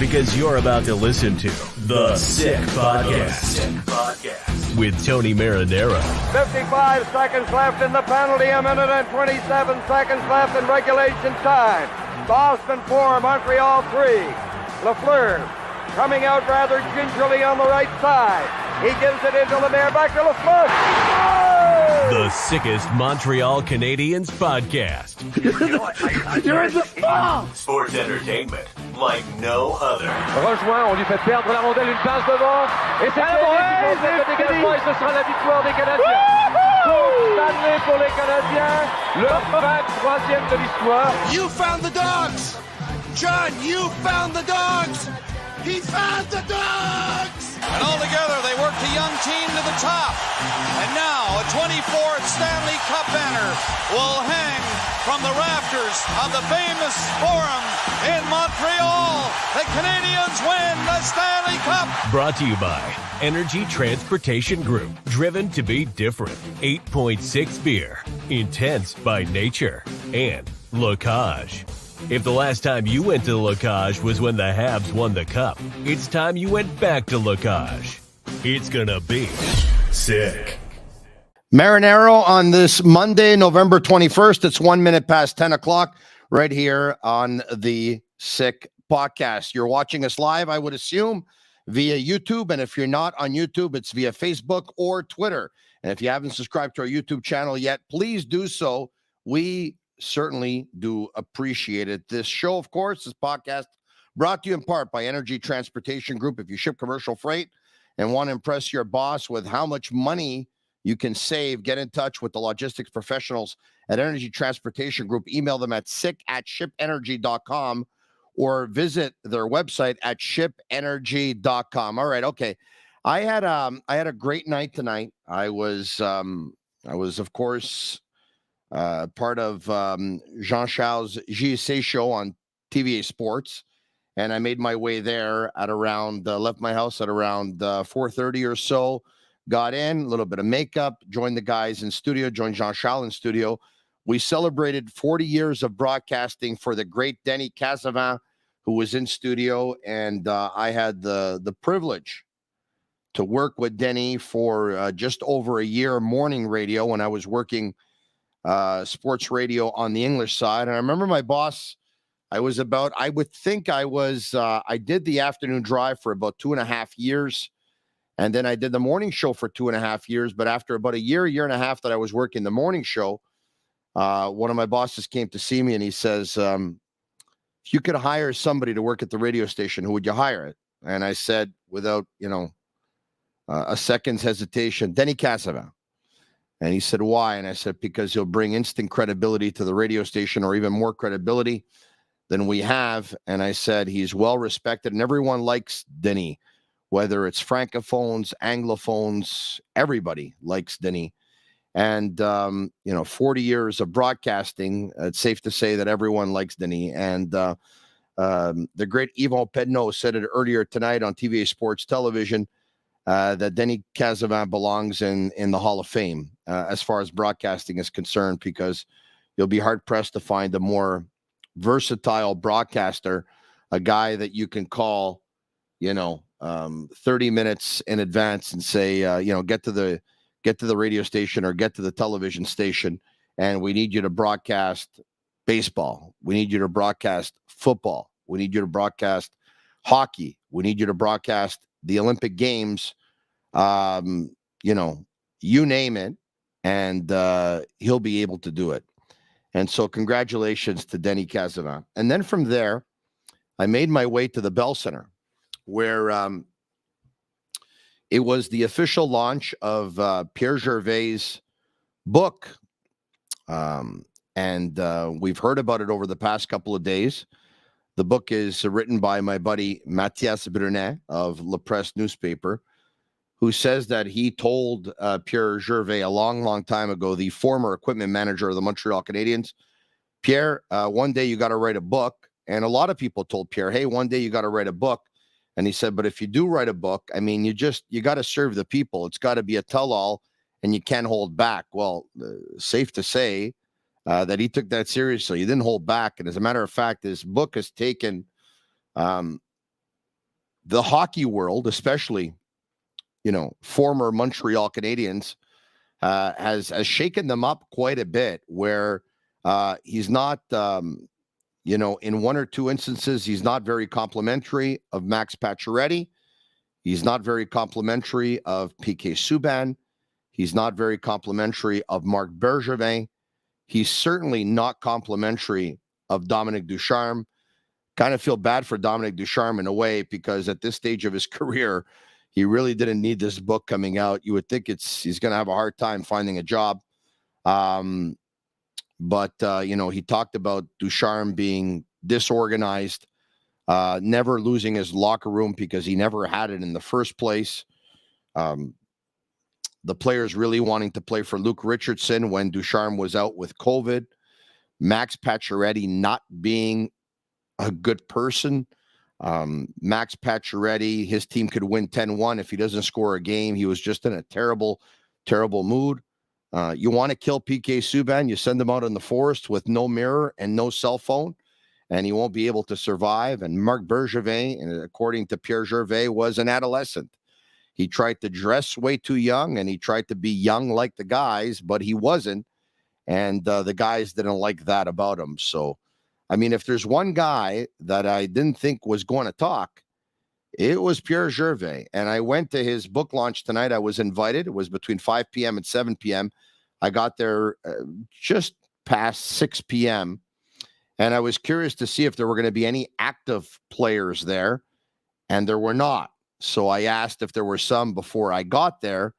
because you're about to listen to The Sick Podcast with Tony Marinaro. 55 seconds left in the penalty, a minute and 27 seconds left in regulation time. Boston 4, Montreal 3. Lafleur coming out rather gingerly on the right side. He gives it into Lemaire, back to Lafleur. Oh! The sickest Montreal Canadiens podcast. You're in the spot! Sports entertainment like no other. Rejoint, on lui fait perdre la rondelle, une passe devant. Et c'est le dégagement et ce sera la victoire des Canadiens. Coupe Stanley pour les Canadiens, le 23e de l'histoire. You found the dogs! John, you found the dogs! He found the dogs! And all together, they worked a young team to the top. And now, a 24th Stanley Cup banner will hang from the rafters of the famous Forum in Montreal. The Canadiens win the Stanley Cup. Brought to you by Energy Transportation Group. Driven to be different. 8.6 beer. Intense by nature. And Locage. If the last time you went to Locage was when the Habs won the Cup, it's time you went back to Locage. It's gonna be sick. Marinaro on this Monday, November 21st. It's 1 minute past 10 o'clock right here on the Sick Podcast. You're watching us live, I would assume, via YouTube. And if you're not on YouTube, it's via Facebook or Twitter. And if you haven't subscribed to our YouTube channel yet, please do so. We certainly do appreciate it. This show, of course, this podcast brought to you in part by Energy Transportation Group. If you ship commercial freight and want to impress your boss with how much money you can save, get in touch with the logistics professionals at Energy Transportation Group. Email them at sick@shipenergy.com or visit their website at shipenergy.com. All right. Okay. I had a great night tonight. I was of course, part of Jean-Charles JC show on TVA Sports, and I made my way there at around, left my house at around 4:30 or so, got in, a little bit of makeup, joined the guys in studio, joined Jean-Charles in studio. We celebrated 40 years of broadcasting for the great Denny Cassidy, who was in studio, and I had the privilege to work with Denny for just over a year, morning radio, when I was working sports radio on the English side. And I remember my boss, I did the afternoon drive for about 2.5 years. And then I did the morning show for 2.5 years. But after about a year and a half that I was working the morning show, one of my bosses came to see me and he says, if you could hire somebody to work at the radio station, who would you hire it? And I said, without, a second's hesitation, Denny Cassidy. And he said, why? And I said, because he'll bring instant credibility to the radio station, or even more credibility than we have. And I said, he's well respected and everyone likes Denny, whether it's francophones, anglophones, everybody likes Denny. And, 40 years of broadcasting, it's safe to say that everyone likes Denny. And the great Yvon Pedneau said it earlier tonight on TVA Sports Television, that Denny Cassidy belongs in the Hall of Fame as far as broadcasting is concerned, because you'll be hard-pressed to find a more versatile broadcaster, a guy that you can call, 30 minutes in advance and say, get to the radio station or get to the television station, and we need you to broadcast baseball. We need you to broadcast football. We need you to broadcast hockey. We need you to broadcast the Olympic Games, you name it, and he'll be able to do it. And so congratulations to Denny Cassidy. And then from there, I made my way to the Bell Center, where it was the official launch of Pierre Gervais' book. And we've heard about it over the past couple of days. The book is written by my buddy Mathias Brunet of La Presse newspaper, who says that he told Pierre Gervais a long, long time ago, the former equipment manager of the Montreal Canadiens, Pierre, one day you got to write a book. And a lot of people told Pierre, hey, one day you got to write a book. And he said, but if you do write a book, I mean, you got to serve the people. It's got to be a tell-all, and you can't hold back. Well, safe to say that he took that seriously. He didn't hold back. And as a matter of fact, his book has taken the hockey world, especially, former Montreal Canadiens, has shaken them up quite a bit, where he's not, in one or two instances, he's not very complimentary of Max Pacioretty. He's not very complimentary of PK Subban. He's not very complimentary of Marc Bergevin. He's certainly not complimentary of Dominic Ducharme. Kind of feel bad for Dominic Ducharme in a way, because at this stage of his career, he really didn't need this book coming out. You would think he's going to have a hard time finding a job. But he talked about Ducharme being disorganized, never losing his locker room because he never had it in the first place. The players really wanting to play for Luke Richardson when Ducharme was out with COVID. Max Pacioretty not being a good person. Max Pacioretty, his team could win 10-1 if he doesn't score a game. He was just in a terrible, terrible mood. You want to kill PK Subban, you send him out in the forest with no mirror and no cell phone, and he won't be able to survive. And Marc Bergevin, and according to Pierre Gervais, was an adolescent. He tried to dress way too young, and he tried to be young like the guys, but he wasn't. And the guys didn't like that about him. So, I mean, if there's one guy that I didn't think was going to talk, it was Pierre Gervais. And I went to his book launch tonight. I was invited. It was between 5 p.m. and 7 p.m. I got there just past 6 p.m. And I was curious to see if there were going to be any active players there. And there were not. So I asked if there were some before I got there,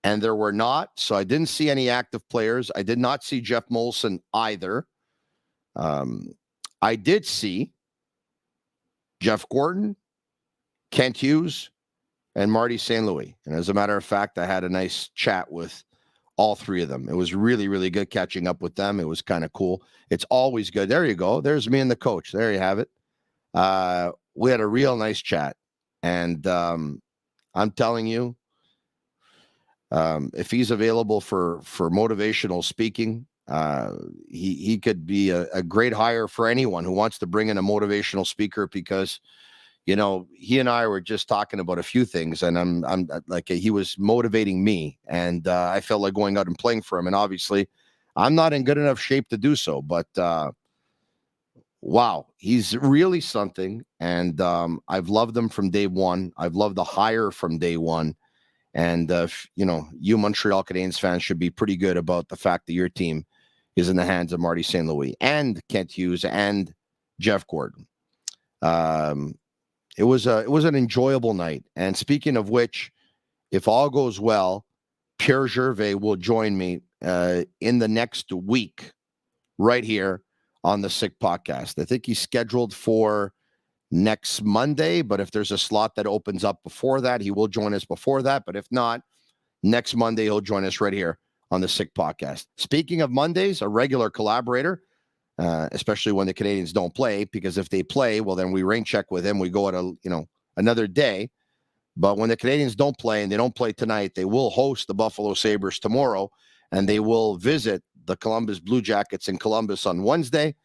and there were not. So I didn't see any active players. I did not see Jeff Molson either. I did see Jeff Gordon, Kent Hughes, and Marty St. Louis. And as a matter of fact, I had a nice chat with all three of them. It was really, really good catching up with them. It was kind of cool. It's always good. There you go. There's me and the coach. There you have it. We had a real nice chat. And I'm telling you, if he's available for motivational speaking, he could be a great hire for anyone who wants to bring in a motivational speaker, because, he and I were just talking about a few things, and I'm like, he was motivating me, and I felt like going out and playing for him. And obviously I'm not in good enough shape to do so, but wow, he's really something. And I've loved him from day one. I've loved the hire from day one. And, you Montreal Canadiens fans should be pretty good about the fact that your team is in the hands of Marty St. Louis and Kent Hughes and Jeff Gordon. It was an enjoyable night. And speaking of which, if all goes well, Pierre Gervais will join me in the next week right here on the Sick Podcast. I think he's scheduled for next Monday, but if there's a slot that opens up before that, he will join us before that. But if not, next Monday, he'll join us right here on the Sick Podcast. Speaking of Mondays, a regular collaborator, especially when the Canadiens don't play, because if they play, well, then we rain check with him. We go at another day. But when the Canadiens don't play, and they don't play tonight, they will host the Buffalo Sabres tomorrow, and they will visit the Columbus Blue Jackets in Columbus on Wednesday.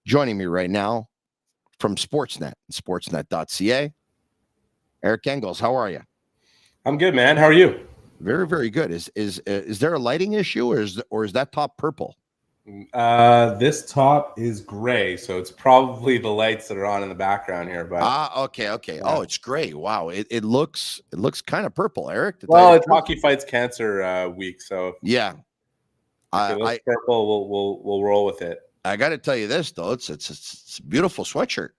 Joining me right now from Sportsnet, sportsnet.ca, Eric Engels. How are you? I'm good, man. How are you? Very, very good. Is there a lighting issue, or is that top purple? This top is gray, so it's probably the lights that are on in the background here. But okay. Yeah. Oh, it's gray. Wow, it looks kind of purple, Eric. Well, it's Hockey Fights Cancer week, so yeah. If purple, we'll roll with it. I got to tell you this though, it's a beautiful sweatshirt.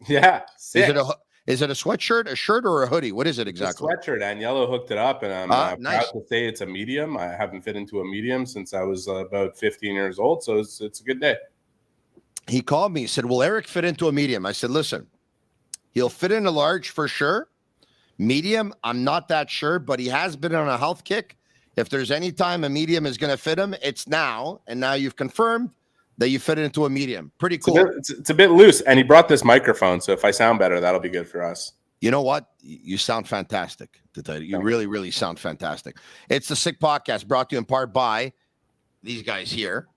Yeah, sick. Is it a sweatshirt, a shirt, or a hoodie? What is it exactly? It's a sweatshirt, and Yellow hooked it up, and I'm nice. proud to say it's a medium. I haven't fit into a medium since I was about 15 years old, so it's a good day. He called me. He said, "Will Eric fit into a medium?" I said, "Listen, he'll fit in a large for sure. Medium, I'm not that sure, but he has been on a health kick. If there's any time a medium is going to fit him, it's now. And now you've confirmed that you fit into a medium. Pretty cool. It's a bit loose, and he brought this microphone, so if I sound better, that'll be good for us. You know what? You sound fantastic. You really, really sound fantastic. It's the Sick Podcast, brought to you in part by these guys here.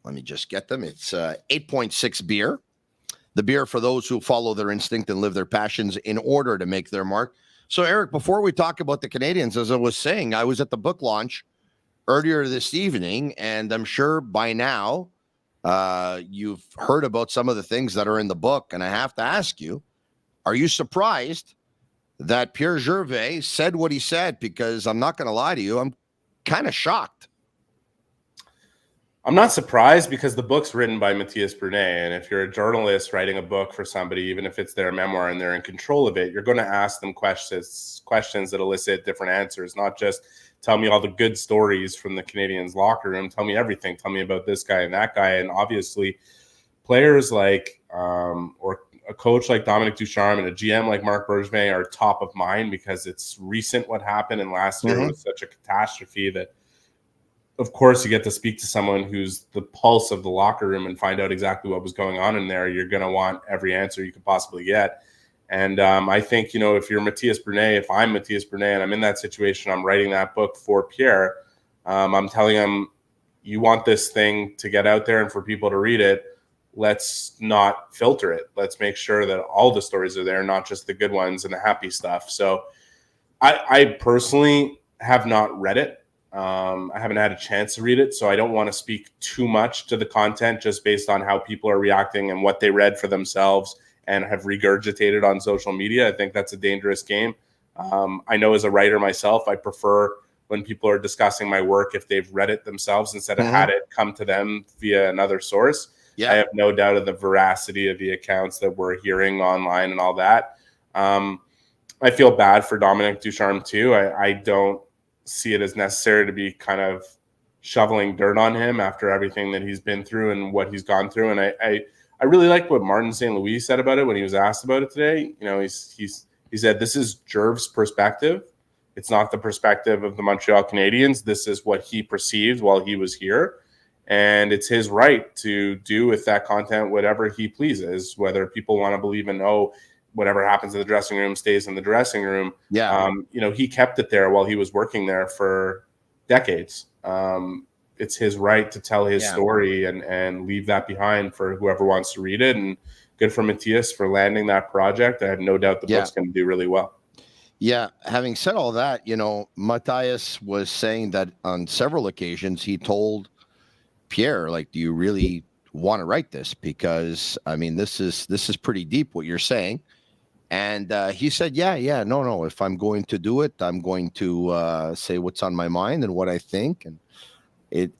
Let me just get them. It's 8.6 beer, the beer for those who follow their instinct and live their passions in order to make their mark. So, Eric, before we talk about the Canadiens, as I was saying, I was at the book launch earlier this evening, and I'm sure by now you've heard about some of the things that are in the book. And I have to ask you, are you surprised that Pierre Gervais said what he said? Because I'm not going to lie to you, I'm kind of shocked. I'm not surprised because the book's written by Matthias Brunet. And if you're a journalist writing a book for somebody, even if it's their memoir and they're in control of it, you're going to ask them questions that elicit different answers, not just tell me all the good stories from the Canadiens locker room. Tell me everything. Tell me about this guy and that guy. And obviously players like, or a coach like Dominic Ducharme and a GM like Marc Bergevin are top of mind because it's recent what happened. And last year was such a catastrophe that, of course, you get to speak to someone who's the pulse of the locker room and find out exactly what was going on in there. You're going to want every answer you could possibly get. And I think, if you're Matthias Brunet, if I'm Matthias Brunet and I'm in that situation, I'm writing that book for Pierre, I'm telling him, you want this thing to get out there and for people to read it, let's not filter it. Let's make sure that all the stories are there, not just the good ones and the happy stuff. So I personally have not read it. I haven't had a chance to read it, so I don't want to speak too much to the content just based on how people are reacting and what they read for themselves and have regurgitated on social media. I think that's a dangerous game. I know as a writer myself, I prefer when people are discussing my work if they've read it themselves instead of had it come to them via another source. Yeah. I have no doubt of the veracity of the accounts that we're hearing online and all that. I feel bad for Dominic Ducharme too. I don't see it as necessary to be kind of shoveling dirt on him after everything that he's been through and what he's gone through. And I really like what Martin St. Louis said about it when he was asked about it today. He said, this is Jerv's perspective. It's not the perspective of the Montreal Canadiens. This is what he perceived while he was here. And it's his right to do with that content whatever he pleases, whether people want to believe in, whatever happens in the dressing room stays in the dressing room. Yeah. He kept it there while he was working there for decades. It's his right to tell his story and leave that behind for whoever wants to read it. And good for Matthias for landing that project. I have no doubt the book's going to do really well. Yeah. Having said all that, Matthias was saying that on several occasions he told Pierre, like, do you really want to write this? Because this is pretty deep what you're saying. And he said, no. If I'm going to do it, I'm going to say what's on my mind and what I think. And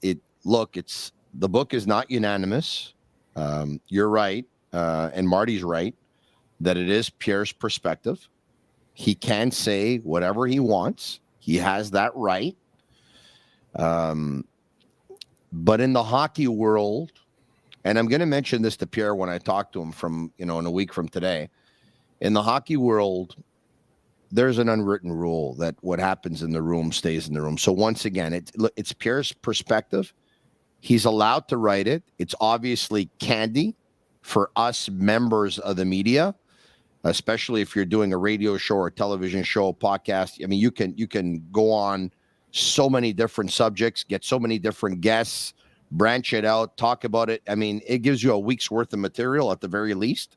the book is not unanimous. You're right. And Marty's right that it is Pierre's perspective. He can say whatever he wants. He has that right. But in the hockey world, and I'm going to mention this to Pierre when I talk to him from, in a week from today, in the hockey world, there's an unwritten rule that what happens in the room stays in the room. So once again, it's Pierre's perspective. He's allowed to write it. It's obviously candy for us members of the media, especially if you're doing a radio show or a television show, podcast. You can go on so many different subjects, get so many different guests, branch it out, talk about it. It gives you a week's worth of material at the very least.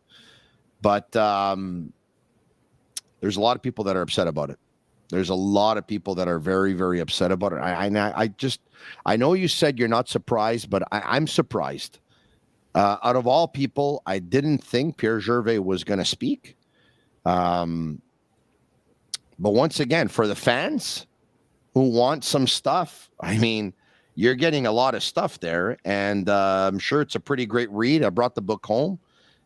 But there's a lot of people that are upset about it. There's a lot of people that are very, very upset about it. I know you said you're not surprised, but I'm surprised. Out of all people, I didn't think Pierre Gervais was going to speak. But once again, for the fans who want some stuff, you're getting a lot of stuff there. And I'm sure it's a pretty great read. I brought the book home.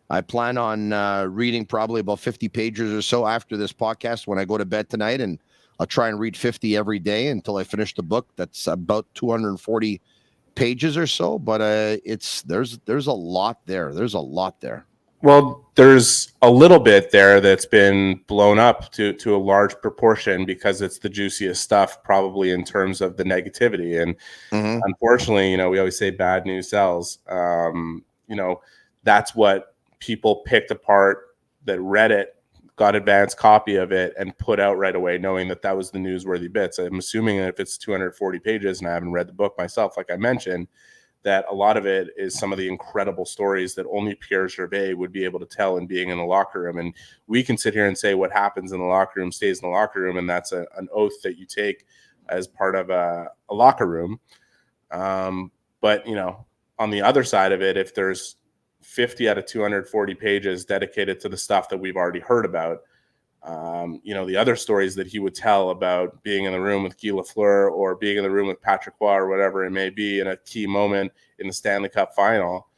I plan on reading probably about 50 pages or so after this podcast when I go to bed tonight, and I'll try and read 50 every day until I finish the book. That's about 240 pages or so, but there's a lot there. There's a lot there. Well, there's a little bit there that's been blown up to a large proportion because it's the juiciest stuff, probably in terms of the negativity. And unfortunately, we always say bad news sells. That's what people picked apart, that read it, got advanced copy of it, and put out right away, knowing that was the newsworthy bits. I'm assuming that if it's 240 pages, and I haven't read the book myself, like I mentioned, that a lot of it is some of the incredible stories that only Pierre Gervais would be able to tell in being in the locker room. And we can sit here and say what happens in the locker room stays in the locker room, and that's an oath that you take as part of a locker room. But, on the other side of it, if there's 50 out of 240 pages dedicated to the stuff that we've already heard about, the other stories that he would tell about being in the room with Guy Lafleur or being in the room with Patrick Roy or whatever it may be in a key moment in the Stanley Cup final,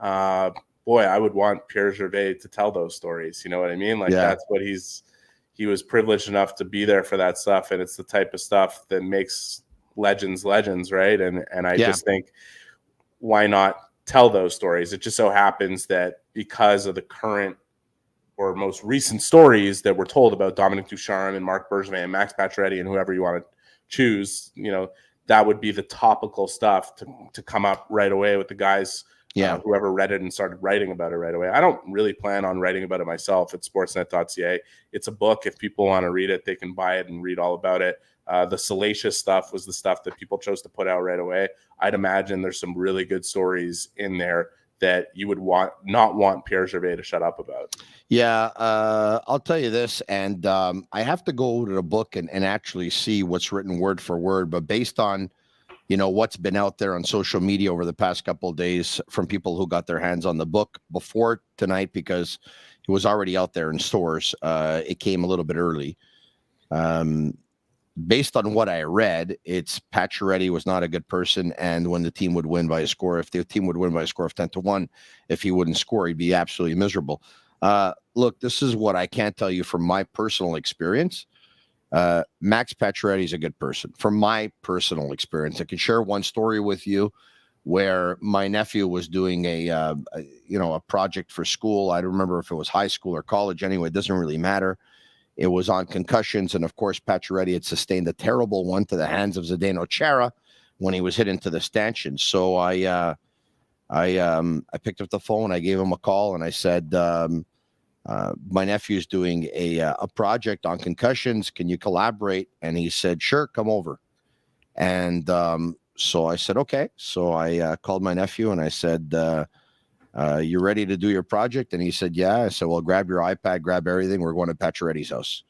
boy, I would want Pierre Gervais to tell those stories. You know what I mean? That's what he was privileged enough to be there for that stuff. And it's the type of stuff that makes legends, right? And I just think, why not tell those stories? It just so happens that because of the current or most recent stories that were told about Dominic Ducharme and Marc Bergevin and Max Pacioretty and whoever you want to choose, that would be the topical stuff to come up right away with the guys, whoever read it and started writing about it right away. I don't really plan on writing about it myself at sportsnet.ca. It's a book. If people want to read it, they can buy it and read all about it. The salacious stuff was the stuff that people chose to put out right away. I'd imagine there's some really good stories in there that you would not want Pierre Gervais to shut up about. Yeah, I'll tell you this, and I have to go to the book and actually see what's written word for word, but based on, what's been out there on social media over the past couple of days from people who got their hands on the book before tonight, because it was already out there in stores. It came a little bit early. Based on what I read, it's Pacioretty was not a good person, and when the team would win by a score, if the team would win by a score of 10-1, if he wouldn't score, he'd be absolutely miserable. Look, this is what I can't tell you from my personal experience. Max Pacioretty is a good person. From my personal experience, I can share one story with you where my nephew was doing a project for school. I don't remember if it was high school or college. Anyway, it doesn't really matter. It was on concussions, and of course, Pacioretty had sustained a terrible one to the hands of Zdeno Chara when he was hit into the stanchion. So I picked up the phone, I gave him a call, and I said, my nephew's doing a project on concussions. Can you collaborate? And he said, sure, come over. And so I said, okay. So I called my nephew and I said, you ready to do your project? And he said, yeah. I said, well, grab your iPad, grab everything. We're going to Pacioretty's house.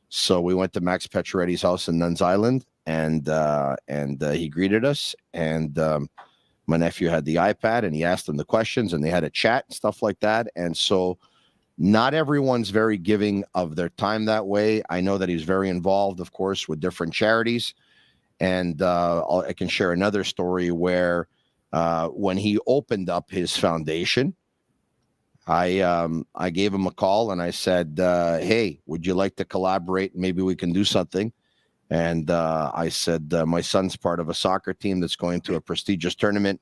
So we went to Max Pacioretty's house in Nuns Island, and he greeted us. And my nephew had the iPad, and he asked him the questions, and they had a chat and stuff like that. And so not everyone's very giving of their time that way. I know that he's very involved, of course, with different charities. And I can share another story where when he opened up his foundation, I gave him a call and I said, hey, would you like to collaborate? Maybe we can do something. And I said, my son's part of a soccer team that's going to a prestigious tournament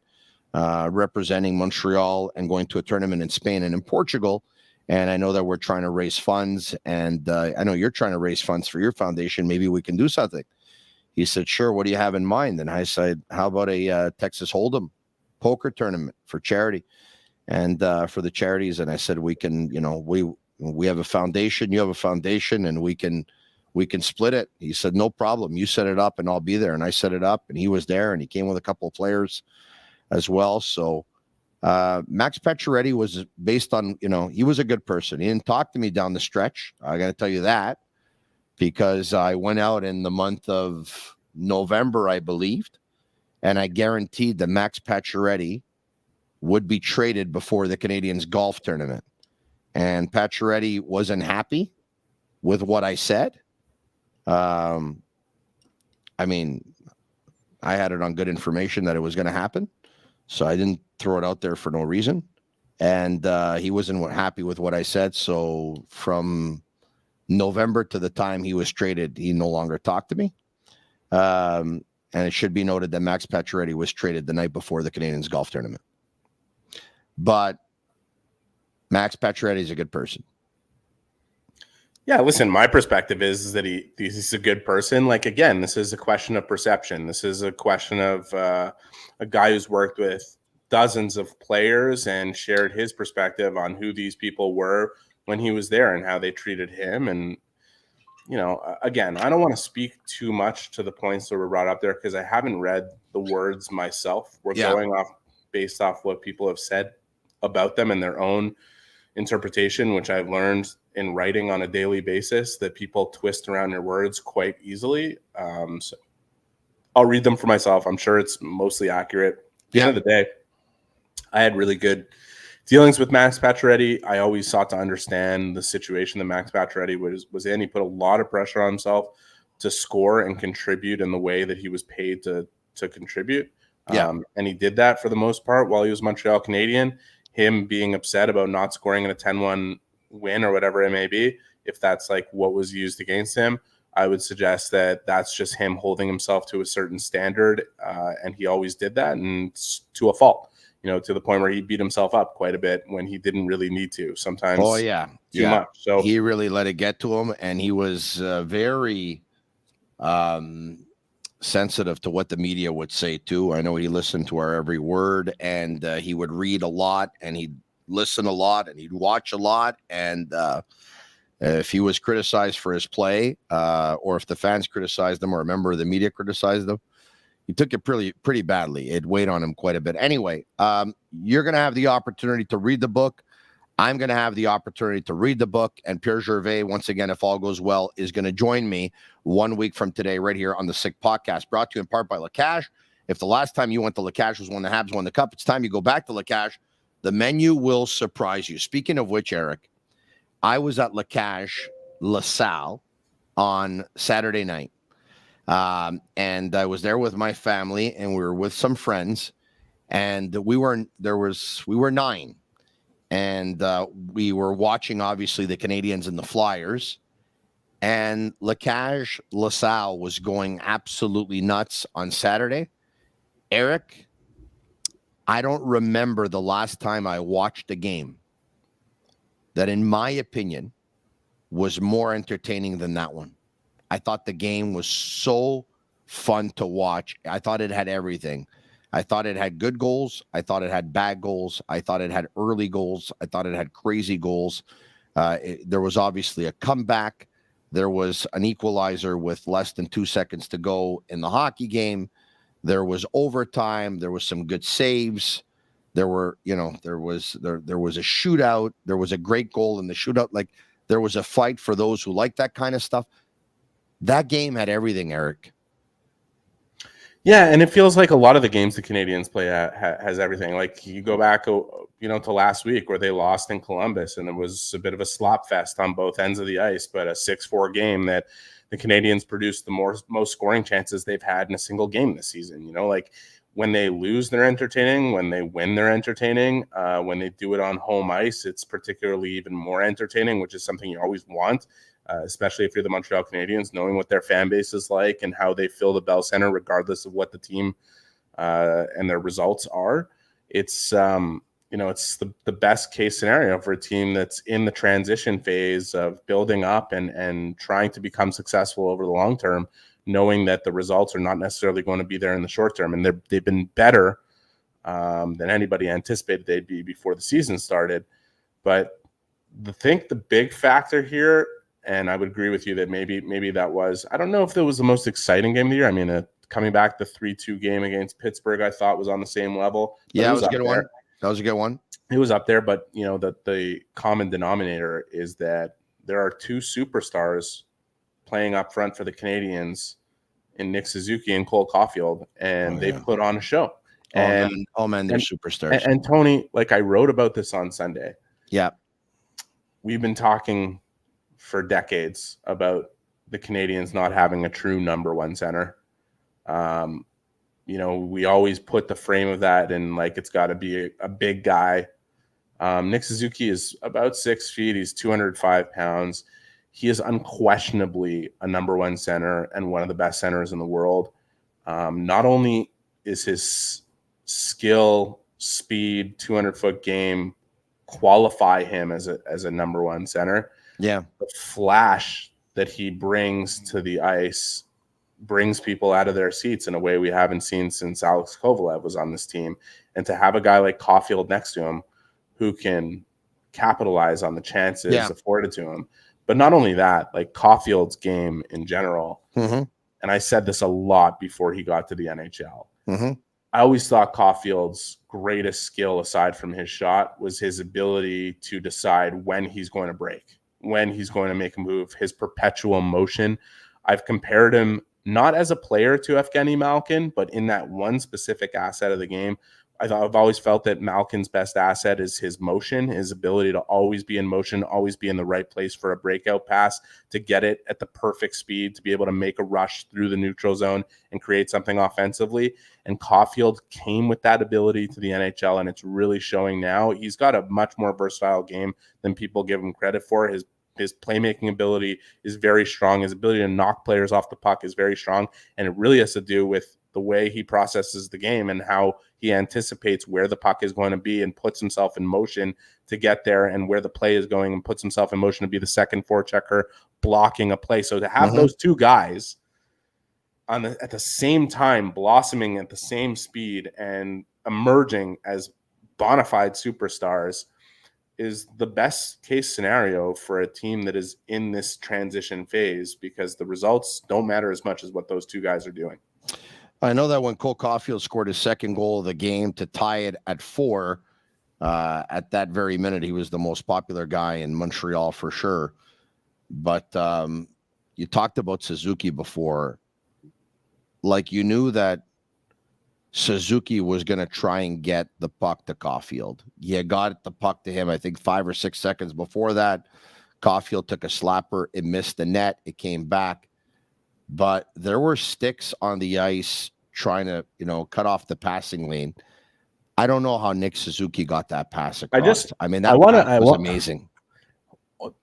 representing Montreal and going to a tournament in Spain and in Portugal. And I know that we're trying to raise funds, and I know you're trying to raise funds for your foundation. Maybe we can do something. He said, sure. What do you have in mind? And I said, how about a Texas Hold'em poker tournament for charity and for the charities? And I said, we can, we have a foundation, you have a foundation, and we can split it. He said, no problem. You set it up and I'll be there. And I set it up, and he was there, and he came with a couple of players as well. So Max Pacioretty was based on, he was a good person. He didn't talk to me down the stretch. I got to tell you that, because I went out in the month of November, I believed, and I guaranteed that Max Pacioretty would be traded before the Canadiens golf tournament. And Pacioretty wasn't happy with what I said. I mean, I had it on good information that it was going to happen, so I didn't throw it out there for no reason. And he wasn't happy with what I said. So from November to the time he was traded, he no longer talked to me. And it should be noted that Max Pacioretty was traded the night before the Canadiens golf tournament. But Max Pacioretty is a good person. Yeah, listen, my perspective is that he's a good person. Like, again, this is a question of perception. This is a question of a guy who's worked with dozens of players and shared his perspective on who these people were when he was there and how they treated him. And, again, I don't want to speak too much to the points that were brought up there because I haven't read the words myself. We're going off based off what people have said about them and their own interpretation, which I've learned in writing on a daily basis, that people twist around your words quite easily. So I'll read them for myself. I'm sure it's mostly accurate. At the end of the day, I had really good dealings with Max Pacioretty. I always sought to understand the situation that Max Pacioretty was in. He put a lot of pressure on himself to score and contribute in the way that he was paid to contribute. And he did that for the most part while he was Montreal Canadian. Him being upset about not scoring in a 10-1 win or whatever it may be, if that's like what was used against him, I would suggest that that's just him holding himself to a certain standard. And he always did that, and to a fault, to the point where he beat himself up quite a bit when he didn't really need to. Sometimes too much. So he really let it get to him, and he was very sensitive to what the media would say too. I know he listened to our every word, and he would read a lot, and he'd listen a lot, and he'd watch a lot. And if he was criticized for his play, or if the fans criticized him or a member of the media criticized him, he took it pretty badly. It weighed on him quite a bit. Anyway, you're going to have the opportunity to read the book. I'm going to have the opportunity to read the book, and Pierre Gervais, once again, if all goes well, is going to join me 1 week from today right here on the Sick Podcast, brought to you in part by Lacage. If the last time you went to Lacage was when the Habs won the Cup, it's time you go back to Lacage. The menu will surprise you. Speaking of which, Eric, I was at Lacage LaSalle on Saturday night, and I was there with my family, and we were with some friends, and we were 9. And we were watching, obviously, the Canadiens and the Flyers. And Lacage LaSalle was going absolutely nuts on Saturday. Eric, I don't remember the last time I watched a game that, in my opinion, was more entertaining than that one. I thought the game was so fun to watch. I thought it had everything. I thought it had good goals. I thought it had bad goals. I thought it had early goals. I thought it had crazy goals. There was obviously a comeback. There was an equalizer with less than 2 seconds to go in the hockey game. There was overtime. There was some good saves. There was a shootout. There was a great goal in the shootout. Like, there was a fight for those who like that kind of stuff. That game had everything, Eric. Yeah, and it feels like a lot of the games the Canadiens play at has everything. Like, you go back, to last week where they lost in Columbus, and it was a bit of a slop fest on both ends of the ice, but a 6-4 game that the Canadiens produced the most scoring chances they've had in a single game this season. Like, when they lose, they're entertaining. When they win, they're entertaining. When they do it on home ice, it's particularly even more entertaining, which is something you always want. Especially if you're the Montreal Canadiens, knowing what their fan base is like and how they fill the Bell Center, regardless of what the team and their results are. It's it's the best case scenario for a team that's in the transition phase of building up and trying to become successful over the long term, knowing that the results are not necessarily going to be there in the short term. And they've been better than anybody anticipated they'd be before the season started. But the big factor here, and I would agree with you that maybe that was, I don't know if that was the most exciting game of the year. I mean, coming back, the 3-2 game against Pittsburgh, I thought was on the same level. Yeah, it was a good one. That was a good one. It was up there, but the common denominator is that there are 2 superstars playing up front for the Canadiens in Nick Suzuki and Cole Caulfield, and they put on a show. They're superstars. And Tony, like, I wrote about this on Sunday. Yeah. We've been talking for decades about the Canadiens not having a true number one center. We always put the frame of that in, like, it's got to be a big guy. Nick Suzuki is about 6 feet. He's 205 pounds. He is unquestionably a number one center and one of the best centers in the world. Not only is his skill, speed, 200-foot game qualify him as a number one center. Yeah. The flash that he brings to the ice brings people out of their seats in a way we haven't seen since Alex Kovalev was on this team. And to have a guy like Caulfield next to him who can capitalize on the chances afforded to him. But not only that, like, Caulfield's game in general, and I said this a lot before he got to the NHL, I always thought Caulfield's greatest skill, aside from his shot, was his ability to decide when he's going to break, when he's going to make a move, his perpetual motion. I've compared him not as a player to Evgeny Malkin, but in that one specific asset of the game. I've always felt that Malkin's best asset is his motion, his ability to always be in motion, always be in the right place for a breakout pass, to get it at the perfect speed, to be able to make a rush through the neutral zone and create something offensively. And Caulfield came with that ability to the NHL, and it's really showing now. He's got a much more versatile game than people give him credit for. His playmaking ability is very strong. His ability to knock players off the puck is very strong, and it really has to do with the way he processes the game and how he anticipates where the puck is going to be and puts himself in motion to get there, and where the play is going and puts himself in motion to be the second forechecker blocking a play. So to have those two guys at the same time, blossoming at the same speed and emerging as bona fide superstars, is the best case scenario for a team that is in this transition phase, because the results don't matter as much as what those two guys are doing. I know that when Cole Caulfield scored his second goal of the game to tie it at 4, at that very minute, he was the most popular guy in Montreal for sure. But you talked about Suzuki before. Like, you knew that Suzuki was going to try and get the puck to Caulfield. He had got the puck to him, I think, 5 or 6 seconds before that. Caulfield took a slapper. It missed the net. It came back. But there were sticks on the ice trying to, cut off the passing lane. I don't know how Nick Suzuki got that pass across. That was amazing.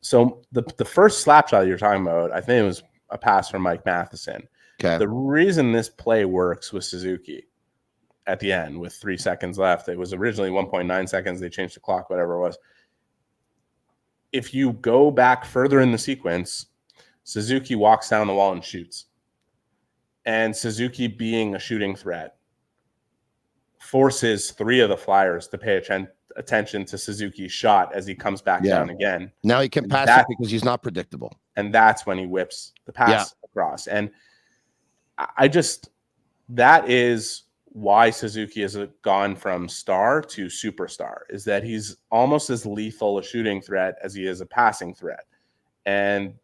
So the first slap shot you're talking about, I think it was a pass from Mike Matheson. Okay. The reason this play works with Suzuki at the end with 3 seconds left, it was originally 1.9 seconds. They changed the clock, whatever it was. If you go back further in the sequence, Suzuki walks down the wall and shoots. And Suzuki, being a shooting threat, forces 3 of the Flyers to pay attention to Suzuki's shot as he comes back down again. Now he can pass it because he's not predictable. And that's when he whips the pass across. And that is why Suzuki has gone from star to superstar, is that he's almost as lethal a shooting threat as he is a passing threat. And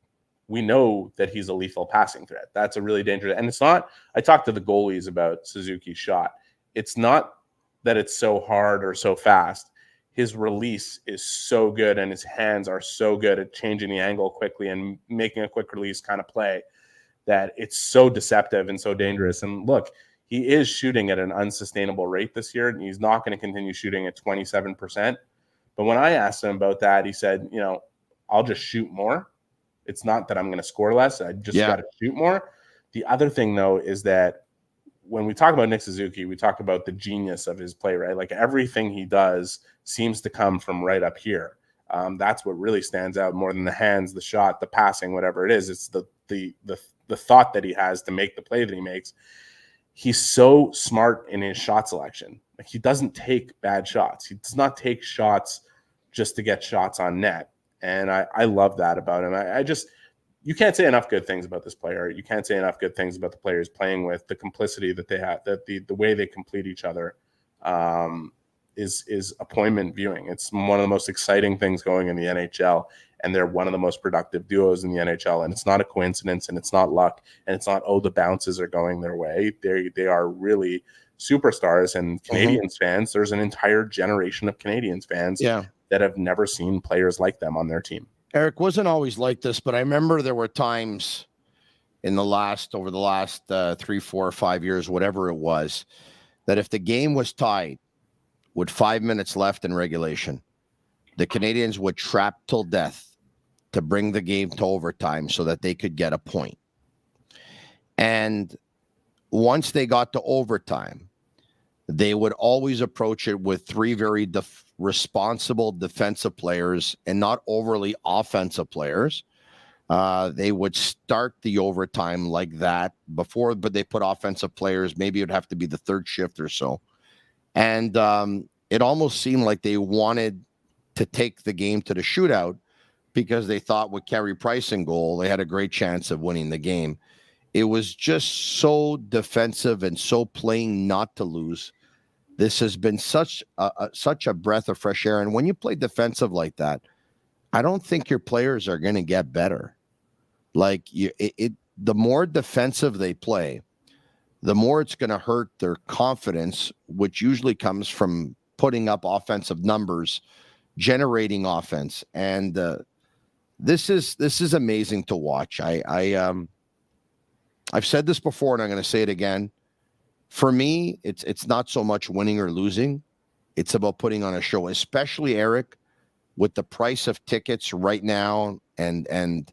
we know that he's a lethal passing threat. That's a really dangerous. And it's not, I talked to the goalies about Suzuki's shot. It's not that it's so hard or so fast. His release is so good, and his hands are so good at changing the angle quickly and making a quick release kind of play, that it's so deceptive and so dangerous. And look, he is shooting at an unsustainable rate this year, and he's not going to continue shooting at 27%. But when I asked him about that, he said, I'll just shoot more. It's not that I'm going to score less. I just got to shoot more. The other thing, though, is that when we talk about Nick Suzuki, we talk about the genius of his play, right? Like, everything he does seems to come from right up here. That's what really stands out more than the hands, the shot, the passing, whatever it is. It's the thought that he has to make the play that he makes. He's so smart in his shot selection. Like, he doesn't take bad shots. He does not take shots just to get shots on net. And I love that about him. You can't say enough good things about this player. You can't say enough good things about the players playing with, the complicity that they have, that the way they complete each other is appointment viewing. It's one of the most exciting things going in the NHL, and they're one of the most productive duos in the NHL. And it's not a coincidence, and it's not luck, and it's not, the bounces are going their way. They are really superstars. And Canadiens fans, there's an entire generation of Canadiens fans that have never seen players like them on their team. Eric, wasn't always like this, but I remember there were times over the last 3, 4, 5 years, whatever it was, that if the game was tied with 5 minutes left in regulation, the Canadiens would trap till death to bring the game to overtime so that they could get a point. And once they got to overtime, they would always approach it with 3 very responsible defensive players and not overly offensive players. They would start the overtime like that before, but they put offensive players. Maybe it would have to be the third shift or so. And it almost seemed like they wanted to take the game to the shootout because they thought with Carey Price in goal, they had a great chance of winning the game. It was just so defensive and so playing not to lose This has been such a breath of fresh air. And when you play defensive like that, I don't think your players are going to get better. Like the more defensive they play, the more it's going to hurt their confidence, which usually comes from putting up offensive numbers, generating offense. And this is amazing to watch. I've said this before, and I'm going to say it again. For me, it's not so much winning or losing. It's about putting on a show, especially, Eric, with the price of tickets right now, and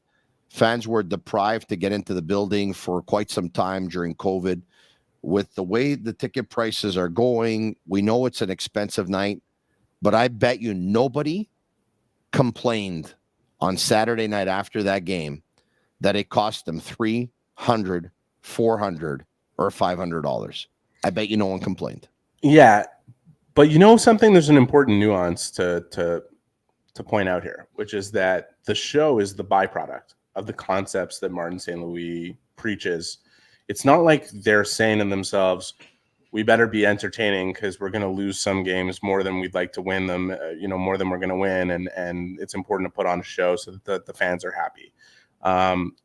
fans were deprived to get into the building for quite some time during COVID. With the way the ticket prices are going, we know it's an expensive night, but I bet you nobody complained on Saturday night after that game that it cost them $300, $400, or $500. I bet you no one complained. Yeah, but you know something? There's an important nuance to point out here, which is that the show is the byproduct of the concepts that Martin St. Louis preaches. It's not like they're saying to themselves, we better be entertaining because we're going to lose some games more than we'd like to win them, more than we're going to win. And it's important to put on a show so that the fans are happy.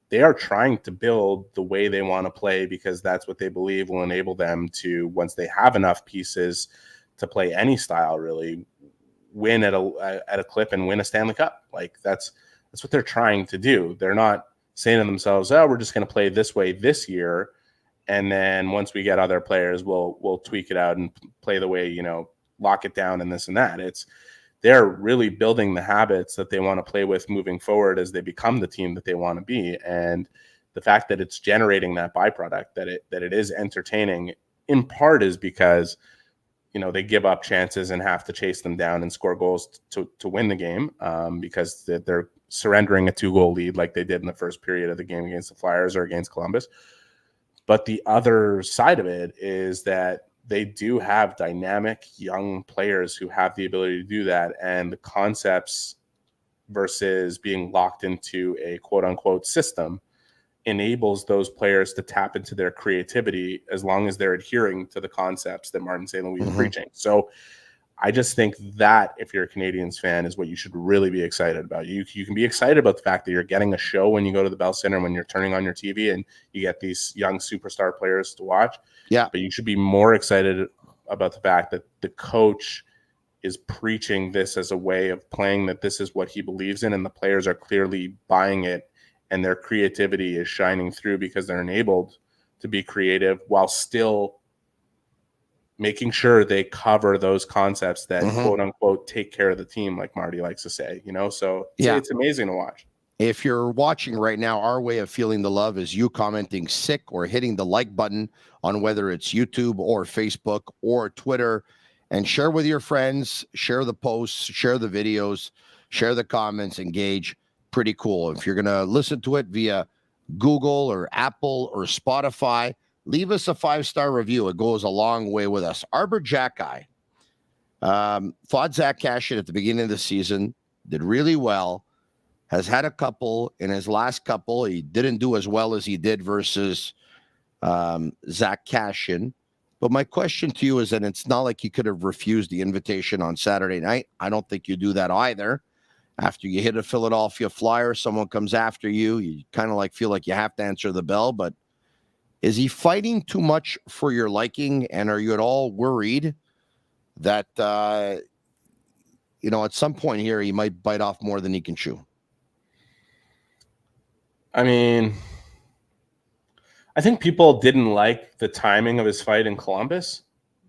They are trying to build the way they want to play because that's what they believe will enable them to, once they have enough pieces to play any style, really win at a clip and win a Stanley Cup. Like that's what they're trying to do. They're not saying to themselves, oh, we're just going to play this way this year. And then once we get other players, we'll tweak it out and play the way, lock it down and this and that. They're really building the habits that they want to play with moving forward as they become the team that they want to be. And the fact that it's generating that byproduct, that it is entertaining, in part is because, they give up chances and have to chase them down and score goals to win the game because they're surrendering a 2-goal lead like they did in the first period of the game against the Flyers or against Columbus. But the other side of it is that they do have dynamic young players who have the ability to do that. And the concepts versus being locked into a quote unquote system enables those players to tap into their creativity as long as they're adhering to the concepts that Martin St. Louis is preaching. So I just think that if you're a Canadiens fan is what you should really be excited about. You can be excited about the fact that you're getting a show when you go to the Bell Center, when you're turning on your TV and you get these young superstar players to watch. Yeah. But you should be more excited about the fact that the coach is preaching this as a way of playing, that this is what he believes in, and the players are clearly buying it, and their creativity is shining through because they're enabled to be creative while still making sure they cover those concepts that quote unquote take care of the team, like Marty likes to say, so it's amazing to watch. If you're watching right now, our way of feeling the love is you commenting sick or hitting the like button on whether it's YouTube or Facebook or Twitter, and share with your friends, share the posts, share the videos, share the comments, engage. Pretty cool. If you're going to listen to it via Google or Apple or Spotify, leave us a 5-star review. It goes a long way with us. Arbor Jack Guy fought Zach Cassidy at the beginning of the season, did really well, has had a couple. In his last couple, he didn't do as well as he did versus Zach Cassidy. But my question to you is that it's not like he could have refused the invitation on Saturday night. I don't think you do that either. After you hit a Philadelphia Flyer, someone comes after you, you kind of feel like you have to answer the bell. But is he fighting too much for your liking? And are you at all worried that, at some point here, he might bite off more than he can chew? I mean, I think people didn't like the timing of his fight in Columbus.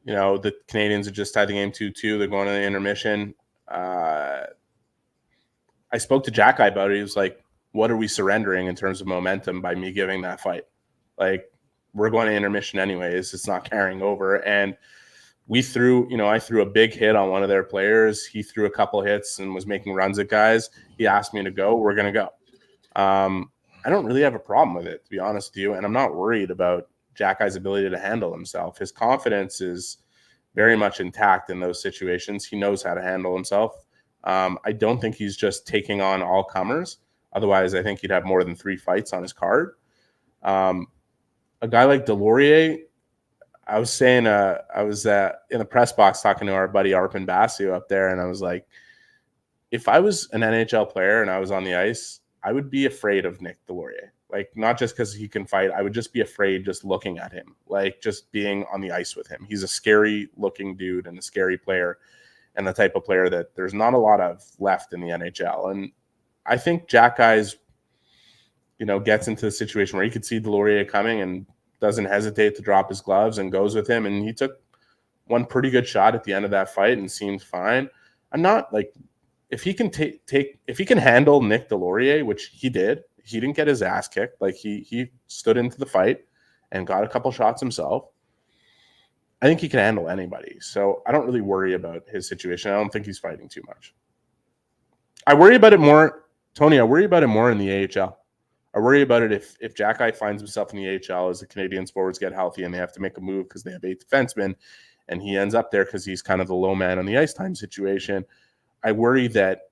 The Canadiens had just tied the game 2-2. They're going to the intermission. I spoke to Jack Guy about it. He was like, what are we surrendering in terms of momentum by me giving that fight? Like, we're going to intermission anyways. It's not carrying over. And I threw a big hit on one of their players. He threw a couple hits and was making runs at guys. He asked me to go. We're going to go. I don't really have a problem with it, to be honest with you. And I'm not worried about Jack Guy's ability to handle himself. His confidence is very much intact in those situations. He knows how to handle himself. I don't think he's just taking on all comers. Otherwise, I think he'd have more than 3 fights on his card. A guy like Delorier, I was saying, I was in the press box talking to our buddy Arpin Basu up there, and I was like, if I was an NHL player and I was on the ice, I would be afraid of Nick Deslauriers. Like, not just because he can fight, I would just be afraid just looking at him, like just being on the ice with him. He's a scary looking dude and a scary player, and the type of player that there's not a lot of left in the NHL. And I think Jack Eyes, gets into the situation where he could see Deslauriers coming and doesn't hesitate to drop his gloves and goes with him. And he took one pretty good shot at the end of that fight and seemed fine. I'm not like, if he can if he can handle Nick Deslauriers, which he did, he didn't get his ass kicked. Like he stood into the fight and got a couple shots himself. I think he can handle anybody. So I don't really worry about his situation. I don't think he's fighting too much. I worry about it more, Tony. I worry about it more in the AHL. I worry about it if Jack Eye finds himself in the AHL as the Canadiens forwards get healthy and they have to make a move because they have 8 defensemen, and he ends up there because he's kind of the low man on the ice time situation. I worry that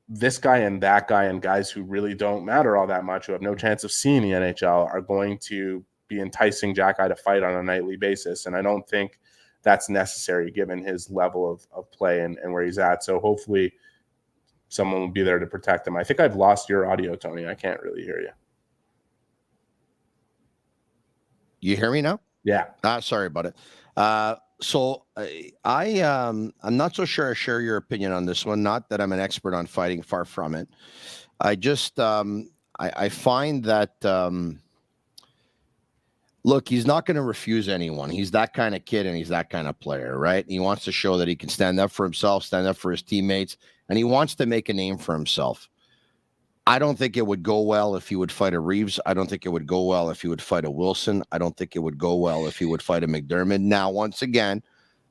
this guy and that guy and guys who really don't matter all that much, who have no chance of seeing the NHL, are going to be enticing Jack Eye to fight on a nightly basis. And I don't think that's necessary given his level of play and where he's at. So hopefully someone will be there to protect him. I think I've lost your audio, Tony. I can't really hear you. You hear me now? Yeah. Sorry about it. So I'm not so sure I share your opinion on this one. Not that I'm an expert on fighting, far from it. I just I find that look, he's not going to refuse anyone. He's that kind of kid and he's that kind of player, right? He wants to show that he can stand up for himself, stand up for his teammates, and he wants to make a name for himself. I don't think it would go well if he would fight a Reeves. I don't think it would go well if he would fight a Wilson. I don't think it would go well if he would fight a McDermott. Now, once again,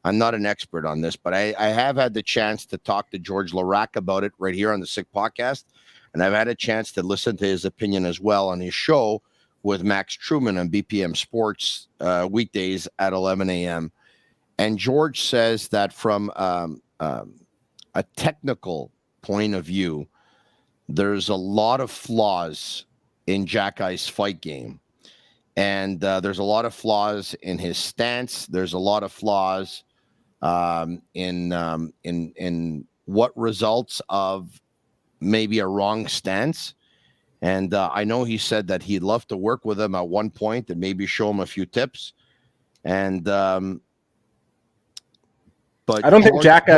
I'm not an expert on this, but I have had the chance to talk to George Larac about it right here on the Sick Podcast, and I've had a chance to listen to his opinion as well on his show with Max Truman on BPM Sports weekdays at 11 a.m. And George says that from a technical point of view, there's a lot of flaws in Jack Eye's fight game. And there's a lot of flaws in his stance. There's a lot of flaws in what results of maybe a wrong stance. And I know he said that he'd love to work with him at one point and maybe show him a few tips. And but I don't think Jack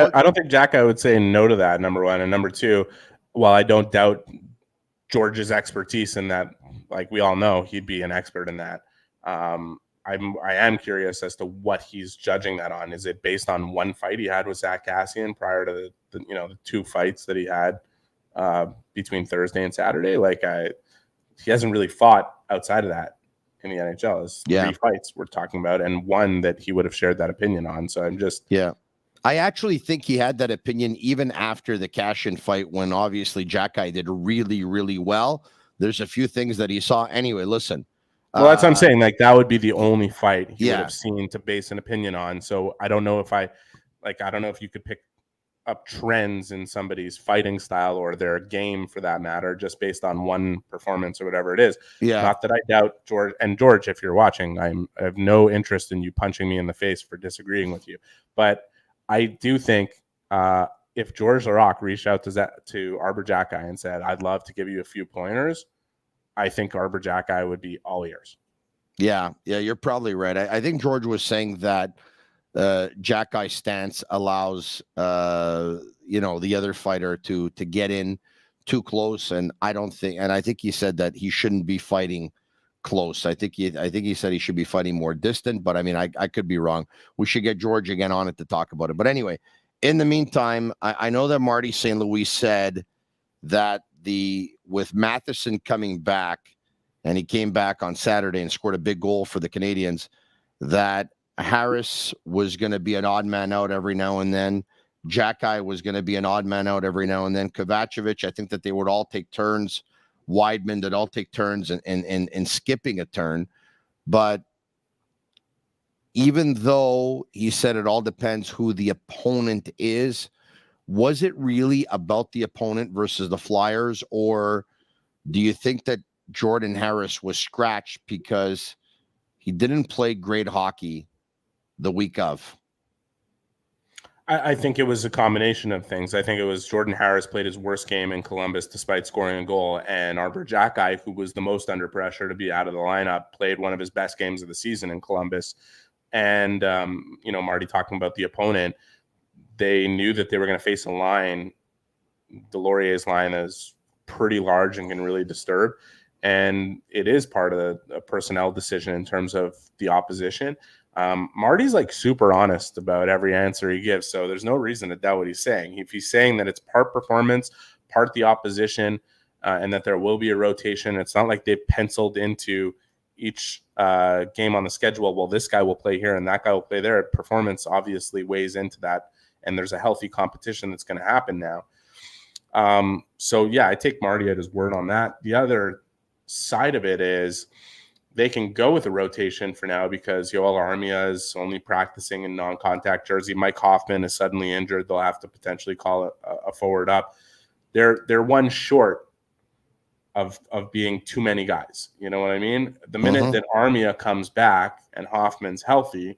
Eye would say no to that, number one. And number two, while I don't doubt George's expertise in that, like we all know, he'd be an expert in that. I am curious as to what he's judging that on. Is it based on one fight he had with Zach Cassian prior to the 2 fights that he had between Thursday and Saturday? He hasn't really fought outside of that in the NHL. It's 3 fights we're talking about, and one that he would have shared that opinion on. So I'm just I actually think he had that opinion even after the Cassian fight, when obviously Jack Eye did really, really well. There's a few things that he saw. Anyway, listen. Well, that's what I'm saying. Like, that would be the only fight he would have seen to base an opinion on. So I don't know if I don't know if you could pick up trends in somebody's fighting style or their game, for that matter, just based on one performance or whatever it is. Yeah. Not that I doubt George. And George, if you're watching, I have no interest in you punching me in the face for disagreeing with you. But I do think if George Larac reached out to Arbor Jack Eye and said, "I'd love to give you a few pointers," I think Arbor Jack Eye would be all ears. Yeah, you're probably right. I think George was saying that Jack Eye stance allows the other fighter to get in too close, and I think he said that he shouldn't be fighting close. I think he said he should be fighting more distant, but I mean, I could be wrong. We should get George again on it to talk about it. But anyway, in the meantime, I know that Marty St. Louis said that with Matheson coming back, and he came back on Saturday and scored a big goal for the Canadiens, that Harris was going to be an odd man out every now and then. Jack Eye was going to be an odd man out every now and then. Kovacevic, I think that they would all take turns. Weidman, that all take turns and skipping a turn. But even though he said it all depends who the opponent is, was it really about the opponent versus the Flyers? Or do you think that Jordan Harris was scratched because he didn't play great hockey the week of? I think it was a combination of things. I think it was Jordan Harris played his worst game in Columbus despite scoring a goal, and Arbor Xhekaj, who was the most under pressure to be out of the lineup, played one of his best games of the season in Columbus. And, Marty talking about the opponent, they knew that they were going to face a line. Delorier's line is pretty large and can really disturb. And it is part of a personnel decision in terms of the opposition. Marty's like super honest about every answer he gives, so there's no reason to doubt what he's saying. If he's saying that it's part performance, part the opposition, and that there will be a rotation, it's not like they've penciled into each game on the schedule, well, this guy will play here and that guy will play there. Performance obviously weighs into that, and there's a healthy competition that's going to happen now. I take Marty at his word on that. The other side of it is they can go with a rotation for now because Joel Armia is only practicing in non-contact jersey. Mike Hoffman is suddenly injured. They'll have to potentially call a forward up. They're one short of being too many guys. You know what I mean? The minute that Armia comes back and Hoffman's healthy,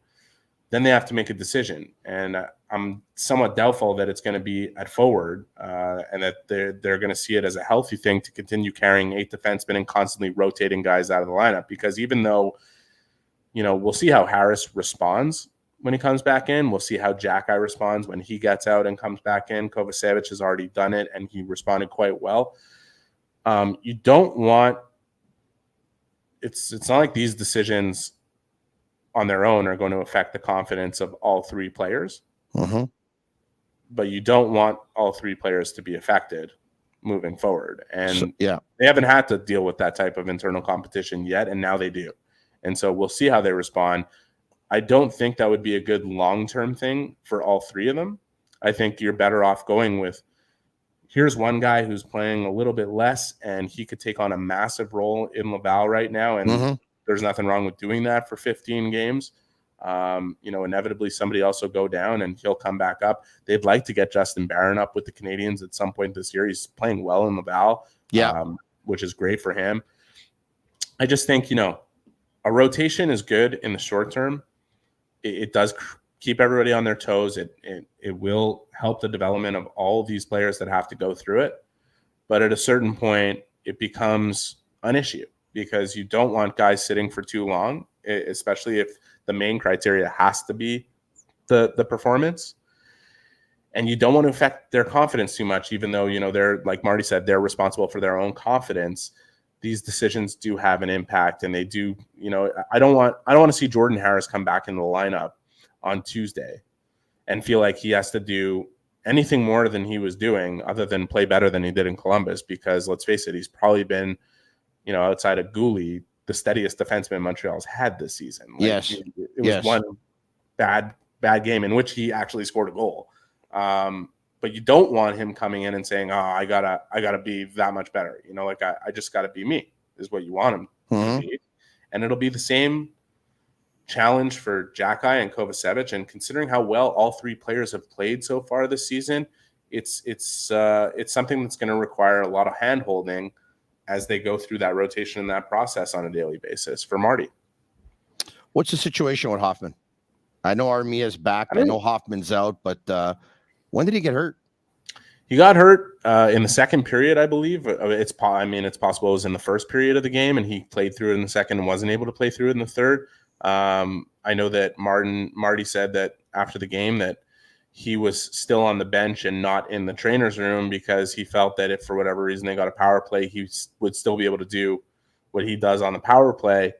then they have to make a decision. And I'm somewhat doubtful that it's going to be at forward and that they're going to see it as a healthy thing to continue carrying 8 defensemen and constantly rotating guys out of the lineup. Because even though, we'll see how Harris responds when he comes back in. We'll see how Xhekaj responds when he gets out and comes back in. Kovacevic has already done it, and he responded quite well. You don't want – it's not like these decisions on their own are going to affect the confidence of all 3 players. But you don't want all 3 players to be affected moving forward. And they haven't had to deal with that type of internal competition yet, and now they do. And so we'll see how they respond. I don't think that would be a good long-term thing for all 3 of them. I think you're better off going with, here's one guy who's playing a little bit less, and he could take on a massive role in Laval right now, and there's nothing wrong with doing that for 15 games. Inevitably somebody else will go down and he'll come back up. They'd like to get Justin Barron up with the Canadiens at some point this year. He's playing well in Laval, which is great for him. I just think, a rotation is good in the short term. It does keep everybody on their toes. It will help the development of all of these players that have to go through it. But at a certain point, it becomes an issue because you don't want guys sitting for too long, especially if the main criteria has to be the performance. And you don't want to affect their confidence too much, even though, they're, like Marty said, they're responsible for their own confidence. These decisions do have an impact, and they do, I don't want to see Jordan Harris come back in the lineup on Tuesday and feel like he has to do anything more than he was doing other than play better than he did in Columbus, because let's face it, he's probably been, outside of Gouli, the steadiest defenseman Montreal's had this season. It was one bad game in which he actually scored a goal. But you don't want him coming in and saying, I gotta be that much better. I just gotta be me is what you want him to be. And it'll be the same challenge for Xhekaj and Kovacevic. And considering how well all 3 players have played so far this season, it's something that's going to require a lot of hand-holding as they go through that rotation and that process on a daily basis for Marty. What's the situation with Hoffman? I know Armia's back. I know Hoffman's out, but when did he get hurt? He got hurt in the second period, I believe. It's possible it was in the first period of the game, and he played through it in the second and wasn't able to play through it in the third. I know that Marty said that after the game that he was still on the bench and not in the trainer's room because he felt that if for whatever reason they got a power play, he would still be able to do what he does on the power play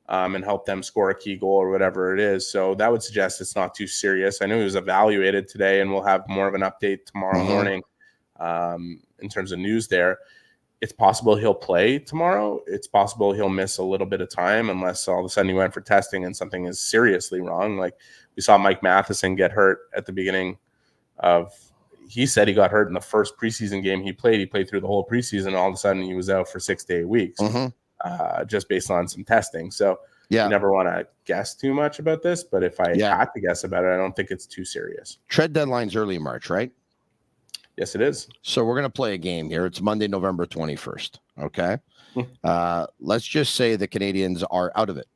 and help them score a key goal or whatever it is. So that would suggest it's not too serious. I know he was evaluated today, and we'll have more of an update tomorrow morning in terms of news there. It's possible he'll play tomorrow. It's possible he'll miss a little bit of time unless all of a sudden he went for testing and something is seriously wrong. Like we saw Mike Matheson get hurt at the beginning of – he said he got hurt in the first preseason game he played. He played through the whole preseason. All of a sudden he was out for 6 to 8 weeks just based on some testing. So you never want to guess too much about this. But if I had to guess about it, I don't think it's too serious. Trade deadline's early March, right? Yes, it is. So we're going to play a game here. It's Monday, November 21st. Okay. Let's just say the Canadiens are out of it.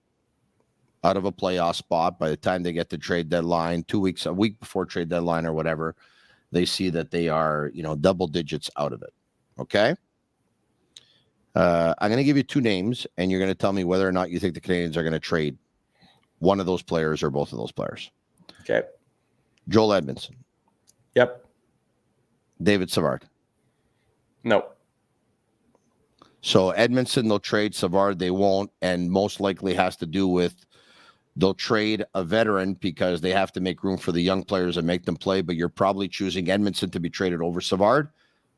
out of a playoff spot. By the time they get to trade deadline, a week before trade deadline or whatever, they see that they are, double digits out of it. Okay. I'm going to give you two names, and you're going to tell me whether or not you think the Canadiens are going to trade one of those players or both of those players. Okay. Joel Edmundson. Yep. David Savard. No. So Edmundson, they'll trade. Savard, they won't, and most likely has to do with they'll trade a veteran because they have to make room for the young players and make them play. But you're probably choosing Edmundson to be traded over Savard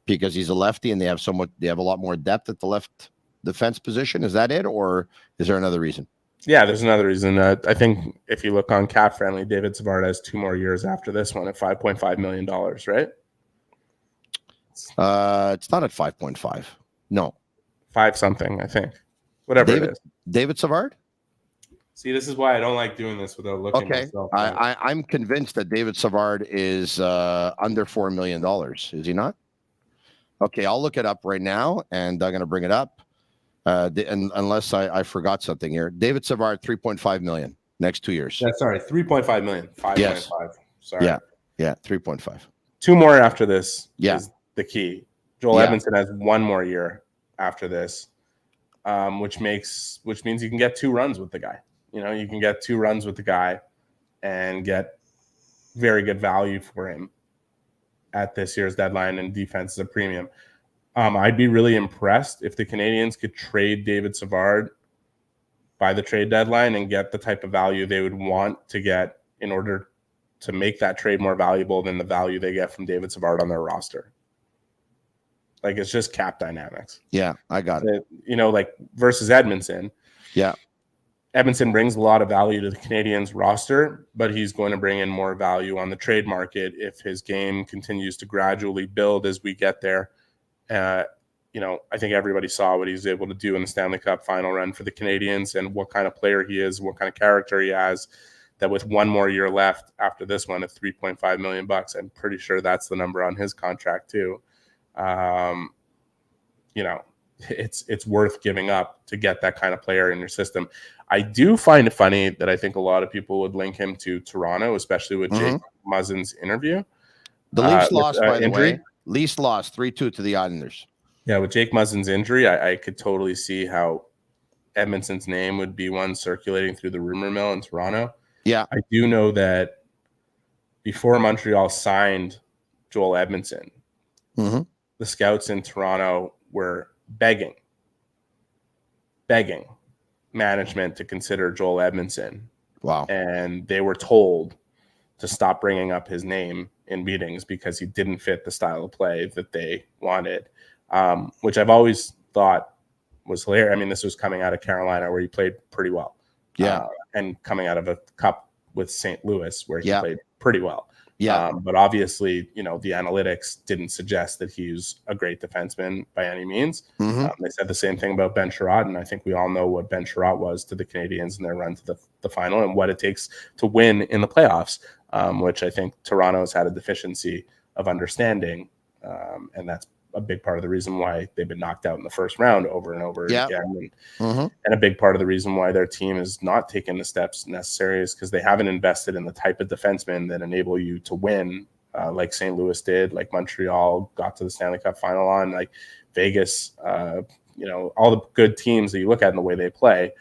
because he's a lefty and they have a lot more depth at the left defense position. Is that it, or is there another reason? Yeah, there's another reason. I think if you look on Cap Friendly, David Savard has 2 more years after this one at $5.5 million, right? It's not at 5.5. No. 5 something, I think. Whatever it is. David Savard? See, this is why I don't like doing this without looking myself. I'm convinced that David Savard is under $4 million. Is he not? Okay, I'll look it up right now, and I'm going to bring it up. And unless I forgot something here. David Savard, $3.5 million next 2 years. Yeah, sorry, $3.5 million. 5.5. Yes. Sorry. Yeah, 3.5. 2 more after this is the key. Joel Edmundson has 1 more year after this, which means you can get 2 runs with the guy. You can get 2 runs with the guy and get very good value for him at this year's deadline, and defense is a premium. I'd be really impressed if the Canadiens could trade David Savard by the trade deadline and get the type of value they would want to get in order to make that trade more valuable than the value they get from David Savard on their roster. Like, it's just cap dynamics. Yeah, I got it. Like versus Edmundson. Yeah. Edmundson brings a lot of value to the Canadiens roster, but he's going to bring in more value on the trade market if his game continues to gradually build as we get there. I think everybody saw what he's able to do in the Stanley Cup final run for the Canadiens and what kind of player he is, what kind of character he has, that with 1 more year left after this one at $3.5 million, I'm pretty sure that's the number on his contract too. It's worth giving up to get that kind of player in your system. I do find it funny that I think a lot of people would link him to Toronto, especially with Jake Muzzin's interview. The Leafs lost, by the way. Leafs lost 3-2 to the Islanders. Yeah, with Jake Muzzin's injury, I could totally see how Edmundson's name would be one circulating through the rumor mill in Toronto. Yeah. I do know that before Montreal signed Joel Edmundson, the scouts in Toronto were begging management to consider Joel Edmundson. Wow. And they were told to stop bringing up his name in meetings because he didn't fit the style of play that they wanted, which I've always thought was hilarious. I mean, this was coming out of Carolina where he played pretty well. Yeah. And coming out of a cup with St. Louis where he played pretty well. Yeah. But obviously, the analytics didn't suggest that he's a great defenseman by any means. They said the same thing about Ben Sherratt, and I think we all know what Ben Sherratt was to the Canadiens in their run to the final and what it takes to win in the playoffs, which I think Toronto's had a deficiency of understanding, and that's a big part of the reason why they've been knocked out in the first round over and over again. And a big part of the reason why their team is not taking the steps necessary is because they haven't invested in the type of defensemen that enable you to win, like St. Louis did, like Montreal got to the Stanley Cup final on, like Vegas, all the good teams that you look at in the way they play.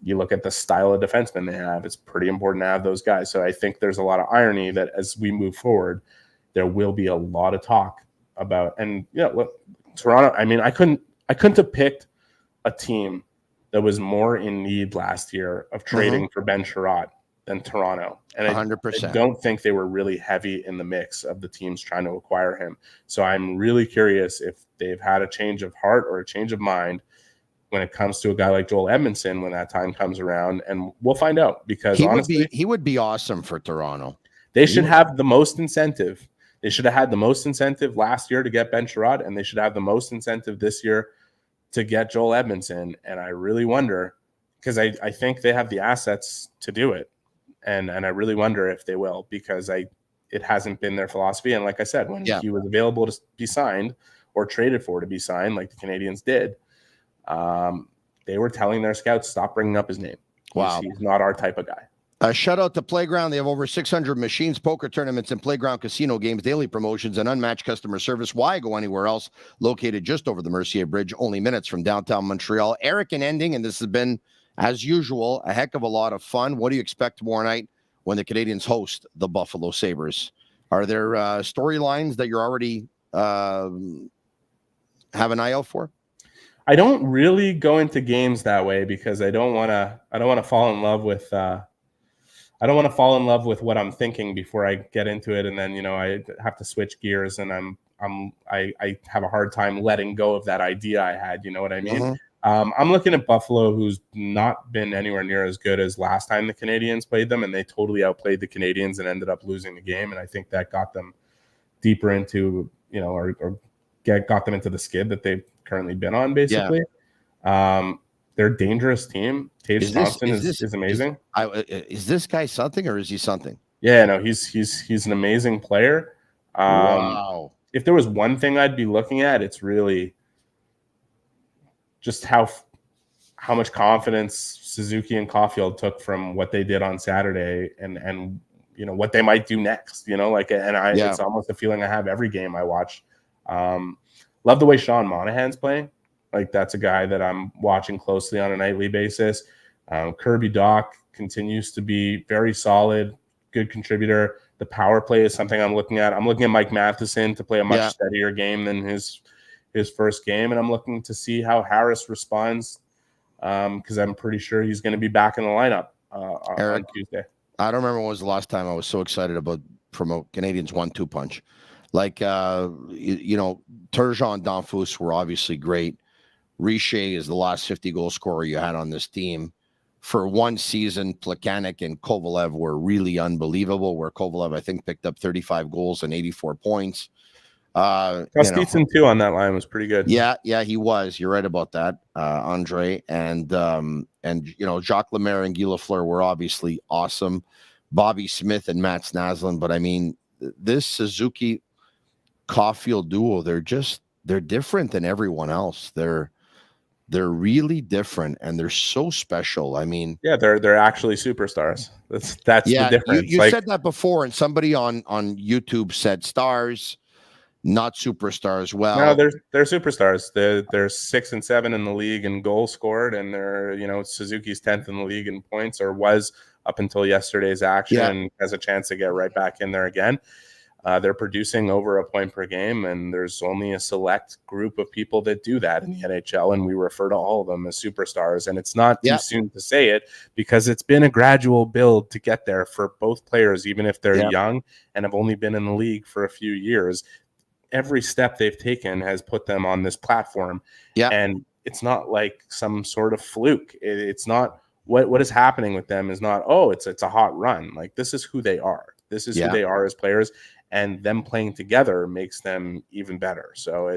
You look at the style of defensemen they have, it's pretty important to have those guys. So I think there's a lot of irony that as we move forward, there will be a lot of talk about, and Toronto, I mean, I couldn't have picked a team that was more in need last year of trading for Ben Sherratt than Toronto. And 100%. I don't think they were really heavy in the mix of the teams trying to acquire him. So I'm really curious if they've had a change of heart or a change of mind when it comes to a guy like Joel Edmundson when that time comes around, and we'll find out, because he would be awesome for Toronto. They should have the most incentive. They should have had the most incentive last year to get Ben Sherratt, and they should have the most incentive this year to get Joel Edmundson. And I really wonder, because I think they have the assets to do it, and I really wonder if they will, because it hasn't been their philosophy. And like I said, when he was available to be signed or traded for to be signed, like the Canadiens did, they were telling their scouts, stop bringing up his name. Wow. He's not our type of guy. Shout out to Playground. They have over 600 machines, poker tournaments, and Playground casino games, daily promotions, and unmatched customer service. Why go anywhere else? Located just over the Mercier Bridge, only minutes from downtown Montreal. Eric and ending, and this has been, as usual, a heck of a lot of fun. What do you expect tomorrow night when the Canadiens host the Buffalo Sabres? Are there storylines that you're already have an eye out for? I don't really go into games that way because I don't want to fall in love with. I don't want to fall in love with what I'm thinking before I get into it, and then I have to switch gears, and I have a hard time letting go of that idea I had. You know what I mean? Mm-hmm. I'm looking at Buffalo, who's not been anywhere near as good as last time the Canadiens played them, and they totally outplayed the Canadiens and ended up losing the game. And I think that got them deeper into got them into the skid that they've currently been on, basically. Yeah. They're a dangerous team. Tage Thompson is amazing. Is this guy something, or is he something? Yeah, no, he's an amazing player. Wow. If there was one thing I'd be looking at, it's really just how much confidence Suzuki and Caulfield took from what they did on Saturday, and what they might do next. It's almost a feeling I have every game I watch. Love the way Sean Monahan's playing. Like, that's a guy that I'm watching closely on a nightly basis. Kirby Dach continues to be very solid, good contributor. The power play is something I'm looking at. I'm looking at Mike Matheson to play a much steadier game than his first game, and I'm looking to see how Harris responds because I'm pretty sure he's going to be back in the lineup on Tuesday. I don't remember when was the last time I was so excited about promote Canadiens 1-2 punch. Like, Turgeon and Danfus were obviously great. Richer is the last 50 goal scorer you had on this team. For one season, Plekanec and Kovalev were really unbelievable, where Kovalev, I think, picked up 35 goals and 84 poins. Kostitsin, too, on that line was pretty good. Yeah, he was. You're right about that, Andre. And Jacques Lemaire and Guy Lafleur were obviously awesome. Bobby Smith and Matt Snaslin. But, I mean, this Suzuki Caulfield duo, they're different than everyone else. They're really different, and they're so special. I mean, yeah, they're actually superstars. That's the difference. You said that before, and somebody on YouTube said stars, not superstars. Well, no, they're superstars. They're 6 and 7 in the league in goals scored, and they're Suzuki's 10th in the league in points, or was up until yesterday's action, and has a chance to get right back in there again. They're producing over a point per game, and there's only a select group of people that do that in the NHL, and we refer to all of them as superstars. And it's not too soon to say it, because it's been a gradual build to get there for both players, even if they're young and have only been in the league for a few years. Every step they've taken has put them on this platform, and it's not like some sort of fluke. It's not what is happening with them is not, it's a hot run. Like, this is who they are. This is who they are as players. And them playing together makes them even better. So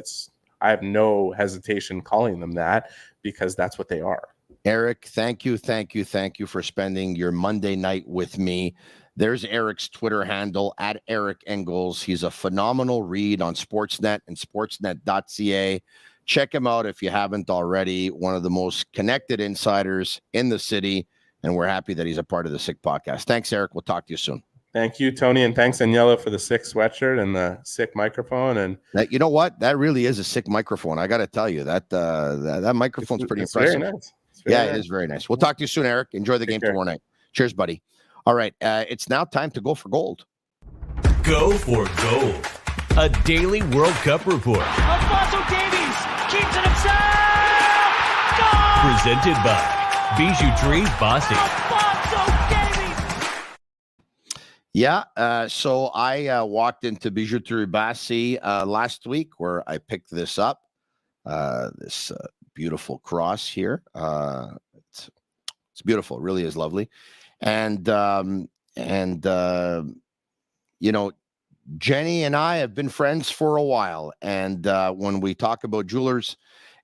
I have no hesitation calling them that, because that's what they are. Eric, thank you for spending your Monday night with me. There's Eric's Twitter handle, at Eric Engels. He's a phenomenal read on Sportsnet and sportsnet.ca. Check him out if you haven't already. One of the most connected insiders in the city, and we're happy that he's a part of the Sick Podcast. Thanks, Eric. We'll talk to you soon. Thank you, Tony, and thanks, Aniello, for the sick sweatshirt and the sick microphone. And you know what? That really is a sick microphone. I got to tell you that microphone's pretty impressive. Very nice. It is very nice. We'll talk to you soon, Eric. Enjoy the game tomorrow night. Cheers, buddy. All right, it's now time to go for gold. Go for gold. A daily World Cup report. Alfonso Davies keeps it himself. Goal! Presented by Bijouterie Bossy. Alfonso Davies. Yeah, so I walked into Bijouterie Bossy last week, where I picked this up. This beautiful cross here. It's beautiful. It really is lovely. And Jenny and I have been friends for a while. And when we talk about jewelers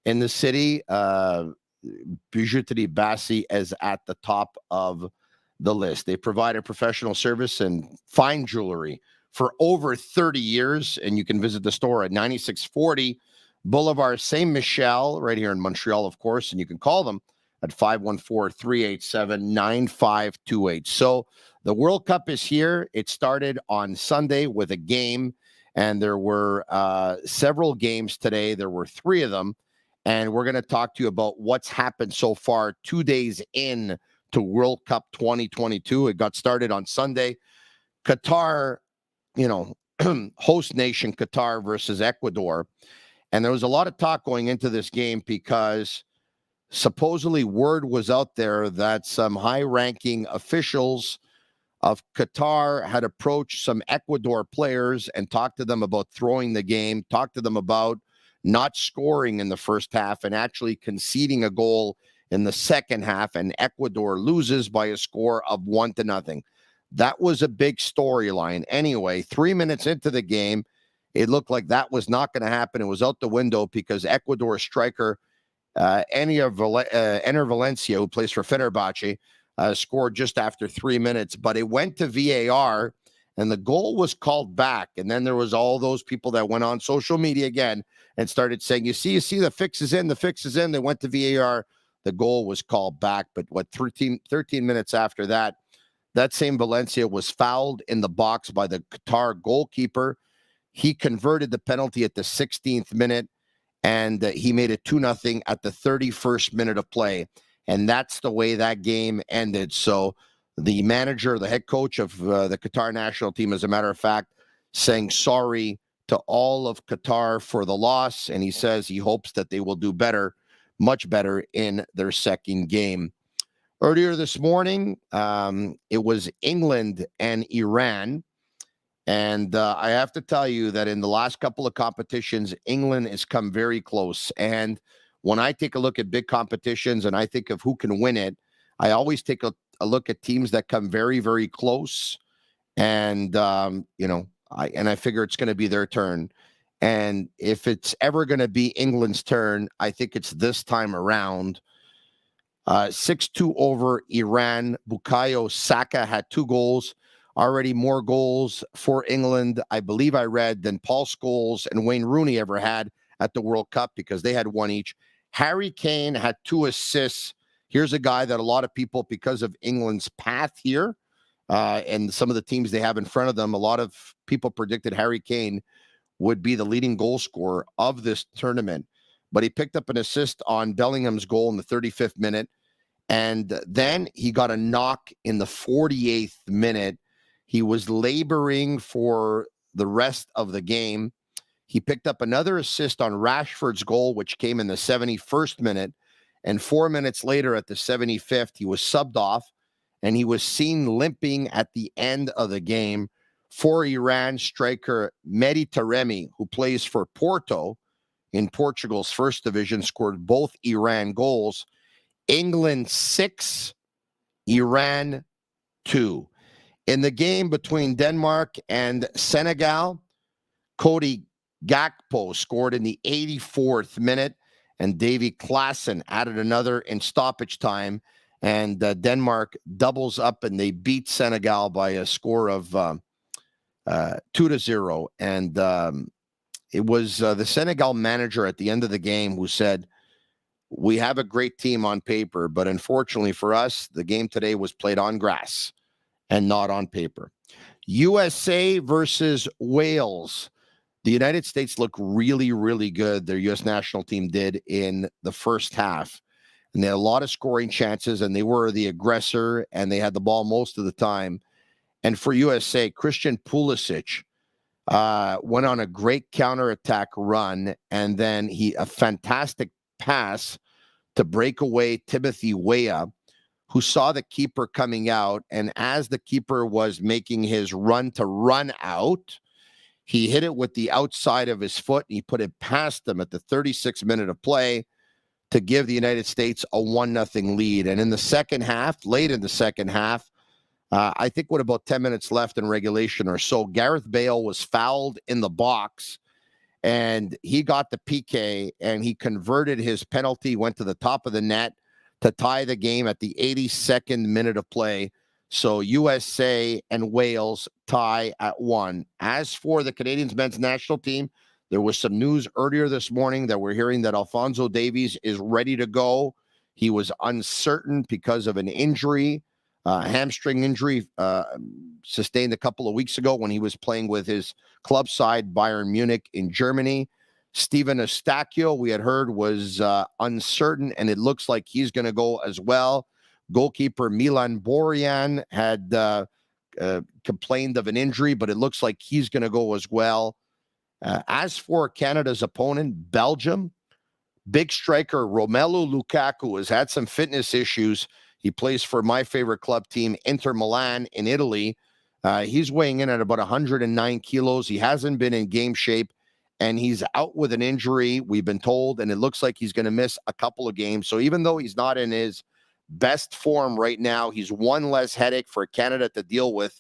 in the city, Bijouterie Bossy is at the top of the list. They provide a professional service and fine jewelry for over 30 years. And you can visit the store at 9640 Boulevard Saint-Michel, right here in Montreal, of course. And you can call them at 514-387-9528. So the World Cup is here. It started on Sunday with a game, and there were several games today. There were 3 of them, and we're going to talk to you about what's happened so far 2 days in to World Cup 2022. It got started on Sunday. Qatar, host nation Qatar versus Ecuador. And there was a lot of talk going into this game because supposedly word was out there that some high-ranking officials of Qatar had approached some Ecuador players and talked to them about throwing the game, talked to them about not scoring in the first half and actually conceding a goal in the second half, and Ecuador loses by a score of 1-0. That was a big storyline. Anyway, 3 minutes into the game, it looked like that was not going to happen. It was out the window because Ecuador striker Ener Valencia, who plays for Fenerbahce, scored just after 3 minutes. But it went to VAR, and the goal was called back. And then there was all those people that went on social media again and started saying, you see, the fix is in, the fix is in. They went to VAR. The goal was called back. But 13 minutes after that, that same Valencia was fouled in the box by the Qatar goalkeeper. He converted the penalty at the 16th minute, and he made it 2-0 at the 31st minute of play. And that's the way that game ended. So the manager, the head coach of the Qatar national team, as a matter of fact, saying sorry to all of Qatar for the loss. And he says he hopes that they will do better, much better in their second game. Earlier this morning, it was England and Iran. And I have to tell you that in the last couple of competitions, England has come very close. And when I take a look at big competitions and I think of who can win it, I always take a look at teams that come very, very close. And, I figure it's going to be their turn. And if it's ever going to be England's turn, I think it's this time around. 6-2 over Iran. Bukayo Saka had 2 goals. Already more goals for England, I believe I read, than Paul Scholes and Wayne Rooney ever had at the World Cup because they had 1 each. Harry Kane had 2 assists. Here's a guy that a lot of people, because of England's path here and some of the teams they have in front of them, a lot of people predicted Harry Kane would be the leading goal scorer of this tournament. But he picked up an assist on Bellingham's goal in the 35th minute. And then he got a knock in the 48th minute. He was laboring for the rest of the game. He picked up another assist on Rashford's goal, which came in the 71st minute. And 4 minutes later at the 75th, he was subbed off, and he was seen limping at the end of the game. For Iran striker Mehdi Taremi, who plays for Porto in Portugal's first division, scored both Iran goals. England 6, Iran 2. In the game between Denmark and Senegal, Cody Gakpo scored in the 84th minute, and Davy Klaassen added another in stoppage time. And Denmark doubles up, and they beat Senegal by a score of 2-0. And it was the Senegal manager at the end of the game who said, we have a great team on paper, but unfortunately for us, the game today was played on grass and not on paper. USA versus Wales. The United States looked really, really good. Their U.S. national team did in the first half. And they had a lot of scoring chances, and they were the aggressor, and they had the ball most of the time. And for USA, Christian Pulisic went on a great counterattack run, and then a fantastic pass to break away Timothy Weah, who saw the keeper coming out. And as the keeper was making his run to run out, he hit it with the outside of his foot, and he put it past him at the 36th minute of play to give the United States a 1-0 lead. And in the second half, late in the second half, I think with about 10 minutes left in regulation or so, Gareth Bale was fouled in the box, and he got the PK, and he converted his penalty, went to the top of the net to tie the game at the 82nd minute of play. So USA and Wales tie at 1. As for the Canadiens men's national team, there was some news earlier this morning that we're hearing that Alphonso Davies is ready to go. He was uncertain because of an injury, hamstring injury sustained a couple of weeks ago when he was playing with his club side, Bayern Munich in Germany. Steven Eustáquio, we had heard, was uncertain, and it looks like he's going to go as well. Goalkeeper Milan Borjan had complained of an injury, but it looks like he's going to go as well. As for Canada's opponent, Belgium, big striker Romelu Lukaku has had some fitness issues. He plays for my favorite club team, Inter Milan in Italy. He's weighing in at about 109 kilos. He hasn't been in game shape, and he's out with an injury, we've been told, and it looks like he's going to miss a couple of games. So even though he's not in his best form right now, he's one less headache for Canada to deal with.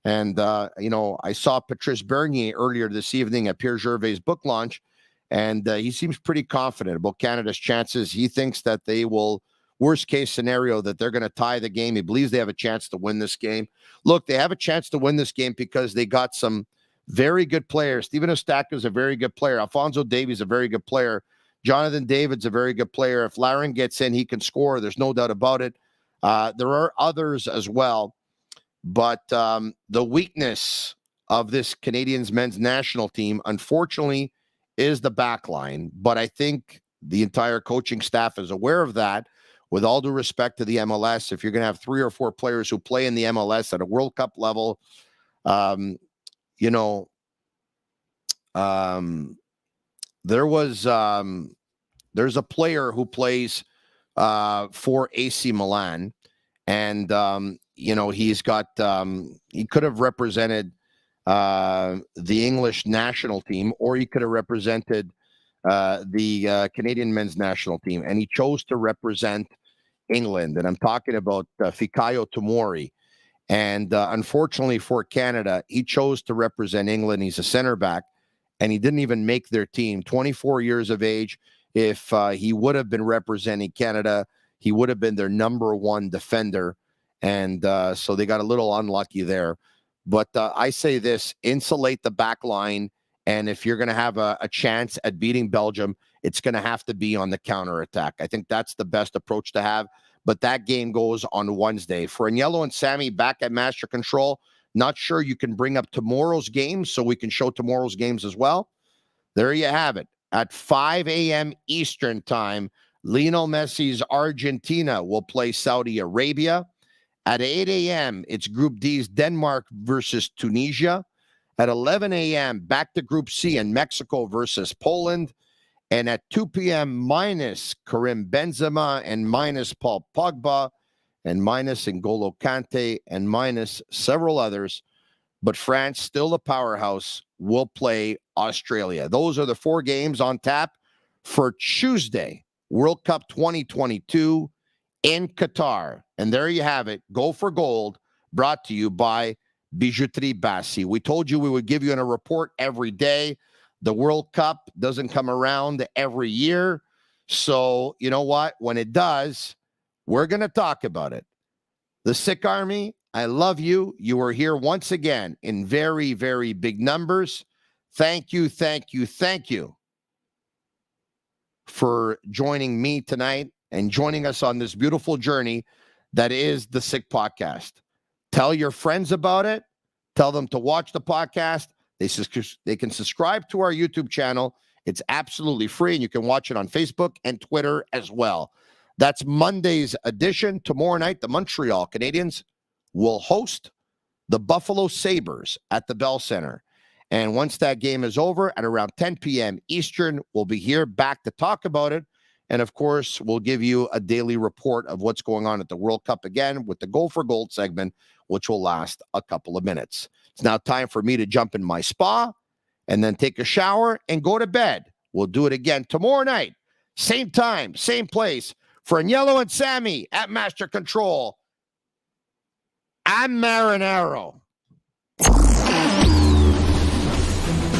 And, I saw Patrice Bernier earlier this evening at Pierre Gervais' book launch, and he seems pretty confident about Canada's chances. He thinks that they will, worst case scenario, that they're going to tie the game. He believes they have a chance to win this game. Look, they have a chance to win this game because they got some very good players. Steven Eustáquio is a very good player. Alphonso Davies is a very good player. Jonathan David's a very good player. If Larin gets in, he can score. There's no doubt about it. There are others as well. But the weakness of this Canadiens men's national team, unfortunately, is the back line. But I think the entire coaching staff is aware of that. With all due respect to the MLS, if you're going to have 3 or 4 players who play in the MLS at a World Cup level, there's a player who plays for AC Milan, and he's got he could have represented the English national team, or he could have represented the Canadian men's national team, and he chose to represent England. And I'm talking about Fikayo Tomori. And unfortunately for Canada, he chose to represent England. He's a center back, and he didn't even make their team. 24 years of age. If he would have been representing Canada, he would have been their number 1 defender. And so they got a little unlucky there. But I say this, insulate the back line. And if you're going to have a chance at beating Belgium, it's going to have to be on the counterattack. I think that's the best approach to have. But that game goes on Wednesday. For Agnello and Sammy back at Master Control, not sure you can bring up tomorrow's games so we can show tomorrow's games as well. There you have it. At 5 a.m. Eastern time, Lionel Messi's Argentina will play Saudi Arabia. At 8 a.m., it's Group D's Denmark versus Tunisia. At 11 a.m., back to Group C and Mexico versus Poland. And at 2 p.m., minus Karim Benzema and minus Paul Pogba and minus N'Golo Kante and minus several others. But France, still the powerhouse, will play Australia. Those are the 4 games on tap for Tuesday, World Cup 2022 in Qatar. And there you have it. Go for gold, brought to you by Bijouterie Bassi. We told you we would give you a report every day. The World Cup doesn't come around every year. So, you know what? When it does, we're going to talk about it. The Sick Army, I love you. You are here once again in very, very big numbers. Thank you, thank you, thank you for joining me tonight and joining us on this beautiful journey that is the Sick Podcast. Tell your friends about it. Tell them to watch the podcast. They can subscribe to our YouTube channel. It's absolutely free, and you can watch it on Facebook and Twitter as well. That's Monday's edition. Tomorrow night, the Montreal Canadiens will host the Buffalo Sabres at the Bell Center. And once that game is over at around 10 p.m. Eastern, we'll be here back to talk about it. And, of course, we'll give you a daily report of what's going on at the World Cup again with the Go for Gold segment, which will last a couple of minutes. It's now time for me to jump in my spa and then take a shower and go to bed. We'll do it again tomorrow night. Same time, same place. For Agnello and Sammy at Master Control, I'm Marinaro.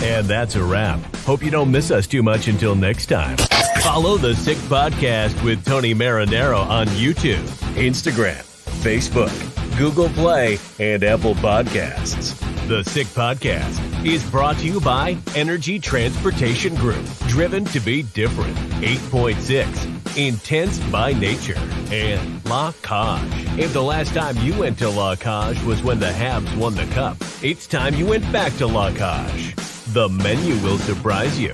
And that's a wrap. Hope you don't miss us too much until next time. Follow the Sick Podcast with Tony Marinaro on YouTube, Instagram, Facebook, Google Play, and Apple Podcasts. The Sick Podcast is brought to you by Energy Transportation Group. Driven to be different. 8.6 intense by nature, and La Cage. If the last time you went to La Cage was when the Habs won the Cup, it's time you went back to La Cage. The menu will surprise you.